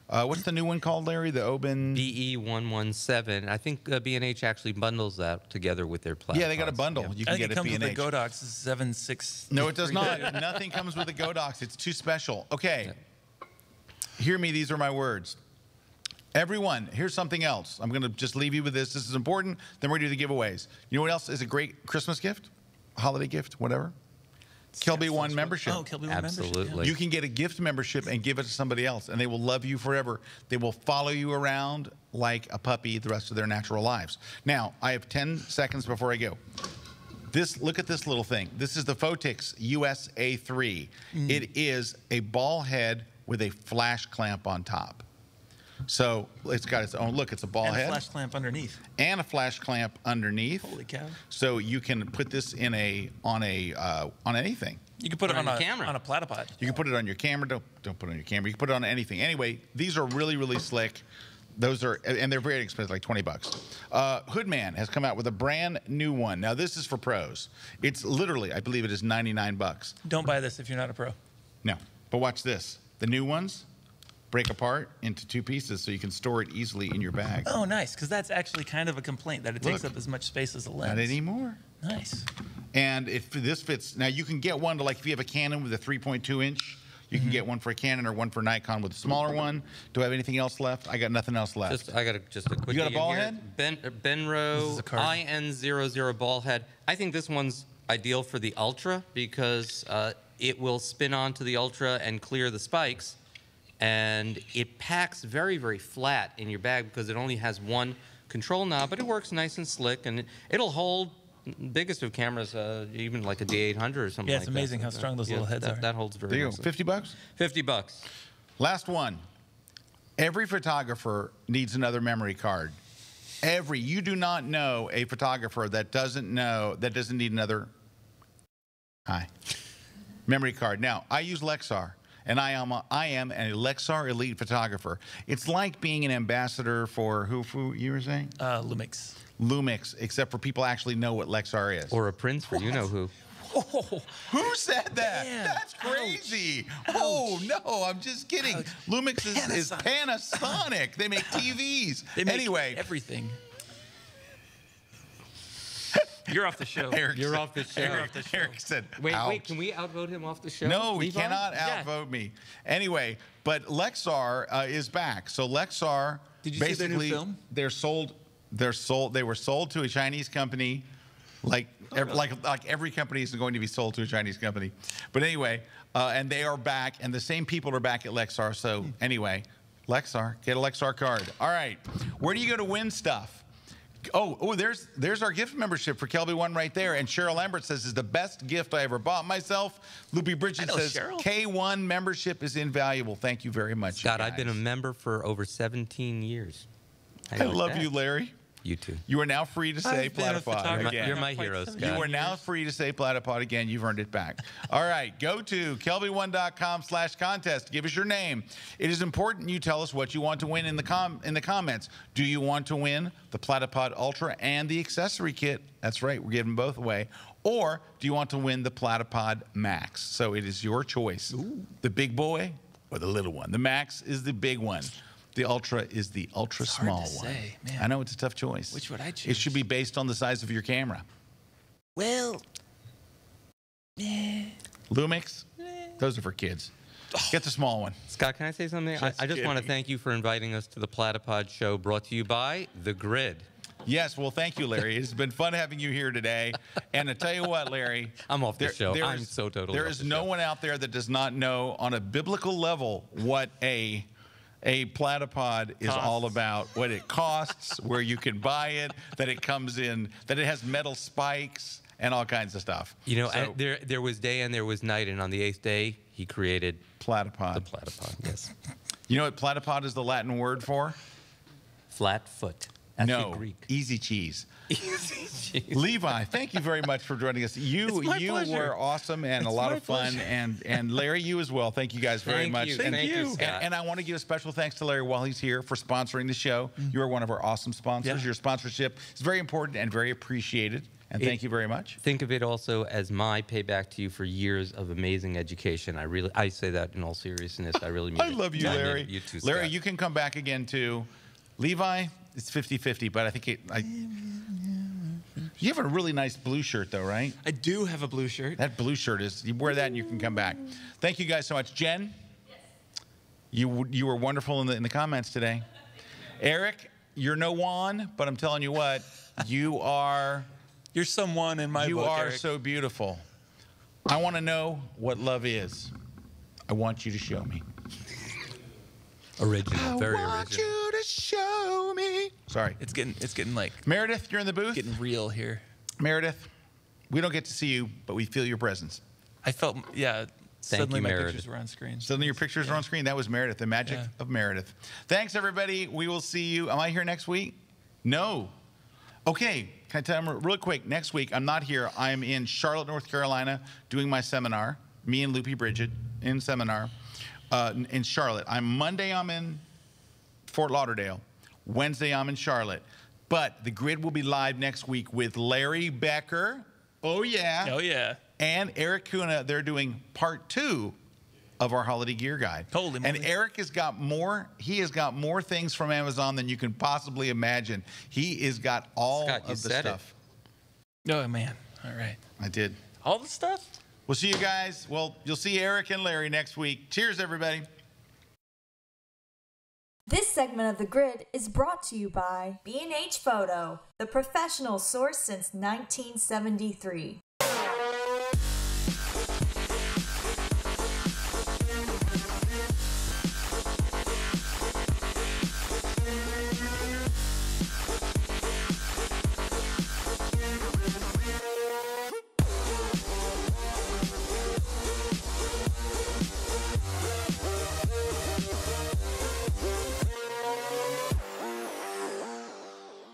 What's the new one called, Larry? The Oben. BE117. I think B&H actually bundles that together with their platform. Yeah, they got a bundle. Yeah. You I can think get it it comes with the B&H. Godox 7.6. No, it does not. Nothing comes with the Godox. It's too special. Okay. Hear me. These are my words. Everyone, here's something else. I'm going to just leave you with this. This is important. Then we're going to do the giveaways. You know what else is a great Christmas gift? Holiday gift? Whatever. KelbyOne membership. Oh, KelbyOne Absolutely. membership. You can get a gift membership and give it to somebody else, and they will love you forever. They will follow you around like a puppy the rest of their natural lives. Now, I have 10 seconds before I go. Look at this little thing. This is the Phottix USA3. It is a ball head with a flash clamp on top. So it's got its own look. It's a ball And head a flash clamp underneath. and a flash clamp underneath. Holy cow. So you can put this in on anything. You can put it on a a camera. on a platypod. You can put it on your camera. Don't put it on your camera. You can put it on anything. Anyway, these are really, really slick. Those are, and they're very expensive, like 20 bucks. Hoodman has come out with a brand new one. Now this is for pros. It's literally, I believe it is 99 bucks. Don't buy this if you're not a pro. No, but watch this. The new ones break apart into 2 pieces so you can store it easily in your bag. Oh, nice, because that's actually kind of a complaint that it takes Look. up as much space as a lens. Not anymore. Nice. And if this fits, now you can get one to, like, if you have a Canon with a 3.2 inch, you can get one for a Canon or one for Nikon with a smaller one. Do I have anything else left? I got nothing else left. I got just a quick. You got a ball head? Benro IN00 ball head. I think this one's ideal for the Ultra because it will spin onto the Ultra and clear the spikes. And it packs very, very flat in your bag because it only has one control knob, but it works nice and slick, and it'll hold biggest of cameras, even like a D800 or something like that. Yeah, it's amazing how strong those little heads are. That holds very There you go. nicely. 50 bucks? 50 bucks. Last one. Every photographer needs another memory card. You do not know a photographer that doesn't need another memory card. Now, I use Lexar. And I am a Lexar Elite photographer. It's like being an ambassador for who you were saying? Lumix. Lumix, except for people actually know what Lexar is. Or a Prince for you know who. Oh, Who said that? Damn. That's crazy. Oh, no, I'm just kidding. Lumix is Panasonic. They make TVs. they make anyway. everything. You're off the show. You're off the show. Eric said, Wait, ouch. can we outvote him off the show? No, we Levi? cannot Yeah. outvote me. Anyway, but Lexar is back. So Lexar, Did you see their new basically, film? They were sold to a Chinese company, like every company is going to be sold to a Chinese company. But anyway, and they are back, and the same people are back at Lexar. So anyway, Lexar, get a Lexar card. All right, where do you go to win stuff? there's our gift membership for KelbyOne right there. And Cheryl Lambert says, "Is the best gift I ever bought myself." Loopy Bridget says, Cheryl. "K1 membership is invaluable." Thank you very much, Scott, guys. I've been a member for over 17 years. I love you, Larry. You too. You are now free to say Platypod again. You're my hero, Scott. You are now free to say Platypod again. You've earned it back. All right, go to KelbyOne.com/contest. Give us your name. It is important you tell us what you want to win in the comments. Do you want to win the Platypod Ultra and the accessory kit? That's right, we're giving both away. Or do you want to win the Platypod Max? So it is your choice. Ooh. The big boy or the little one. The Max is the big one. The Ultra is the ultra small one. Say, man. I know it's a tough choice. Which would I choose? It should be based on the size of your camera. Well, Lumix, those are for kids. Get the small one. Scott, can I say something? I just want to thank you for inviting us to the Platypod show, brought to you by The Grid. Yes, well, thank you, Larry. It's been fun having you here today. And to tell you what, Larry, I'm off the show. I'm so totally There is no one out there that does not know on a biblical level what a platypod is all about, what it costs, where you can buy it, that it comes in, that it has metal spikes and all kinds of stuff. You know, so, there was day and there was night, and on the 8th day, he created platypod. The platypod, yes. You know what platypod is the Latin word for? Flat foot. That's no, the Greek. Easy cheese. Easy cheese. Levi, thank you very much for joining us. You were awesome and a lot of fun, and Larry, you as well. Thank you guys very much. Thank you, Scott. And I want to give a special thanks to Larry while he's here for sponsoring the show. You are one of our awesome sponsors. Your sponsorship is very important and very appreciated. And thank you very much. Think of it also as my payback to you for years of amazing education. I say that in all seriousness. I really mean it. I love you, Larry. You too, Scott. Larry, you can come back again too. Levi, it's 50-50, but I think you have a really nice blue shirt, though, right? I do have a blue shirt. That blue shirt is, you wear that and you can come back. Thank you guys so much. Jen, you were wonderful in the comments today. Eric, you're no one, but I'm telling you what, you're someone in my book, You are Eric. so beautiful. I want to know what love is. I want you to show me. Original, very original. I want you to show me. Sorry. It's getting like Meredith, you're in the booth? Getting real here. Meredith, we don't get to see you, but we feel your presence. I felt, suddenly my pictures were on screen. Suddenly your pictures are on screen. That was Meredith, the magic of Meredith. Thanks, everybody. We will see you. Am I here next week? No. Okay, can I tell them real quick? Next week, I'm not here. I'm in Charlotte, North Carolina, doing my seminar. Me and Loopy Bridget in seminar in Charlotte. Monday, I'm in Fort Lauderdale. Wednesday, I'm in Charlotte. But the grid will be live next week with Larry Becker. Oh, yeah. Oh, yeah. And Eric Kuna. They're doing part 2 of our holiday gear guide. Holy moly. And Eric has got more. He has got more things from Amazon than you can possibly imagine. He has got all of the stuff. Oh, man. All right. I did. All the stuff? We'll see you guys. Well, you'll see Eric and Larry next week. Cheers, everybody. This segment of The Grid is brought to you by BhPhoto, the professional source since 1973.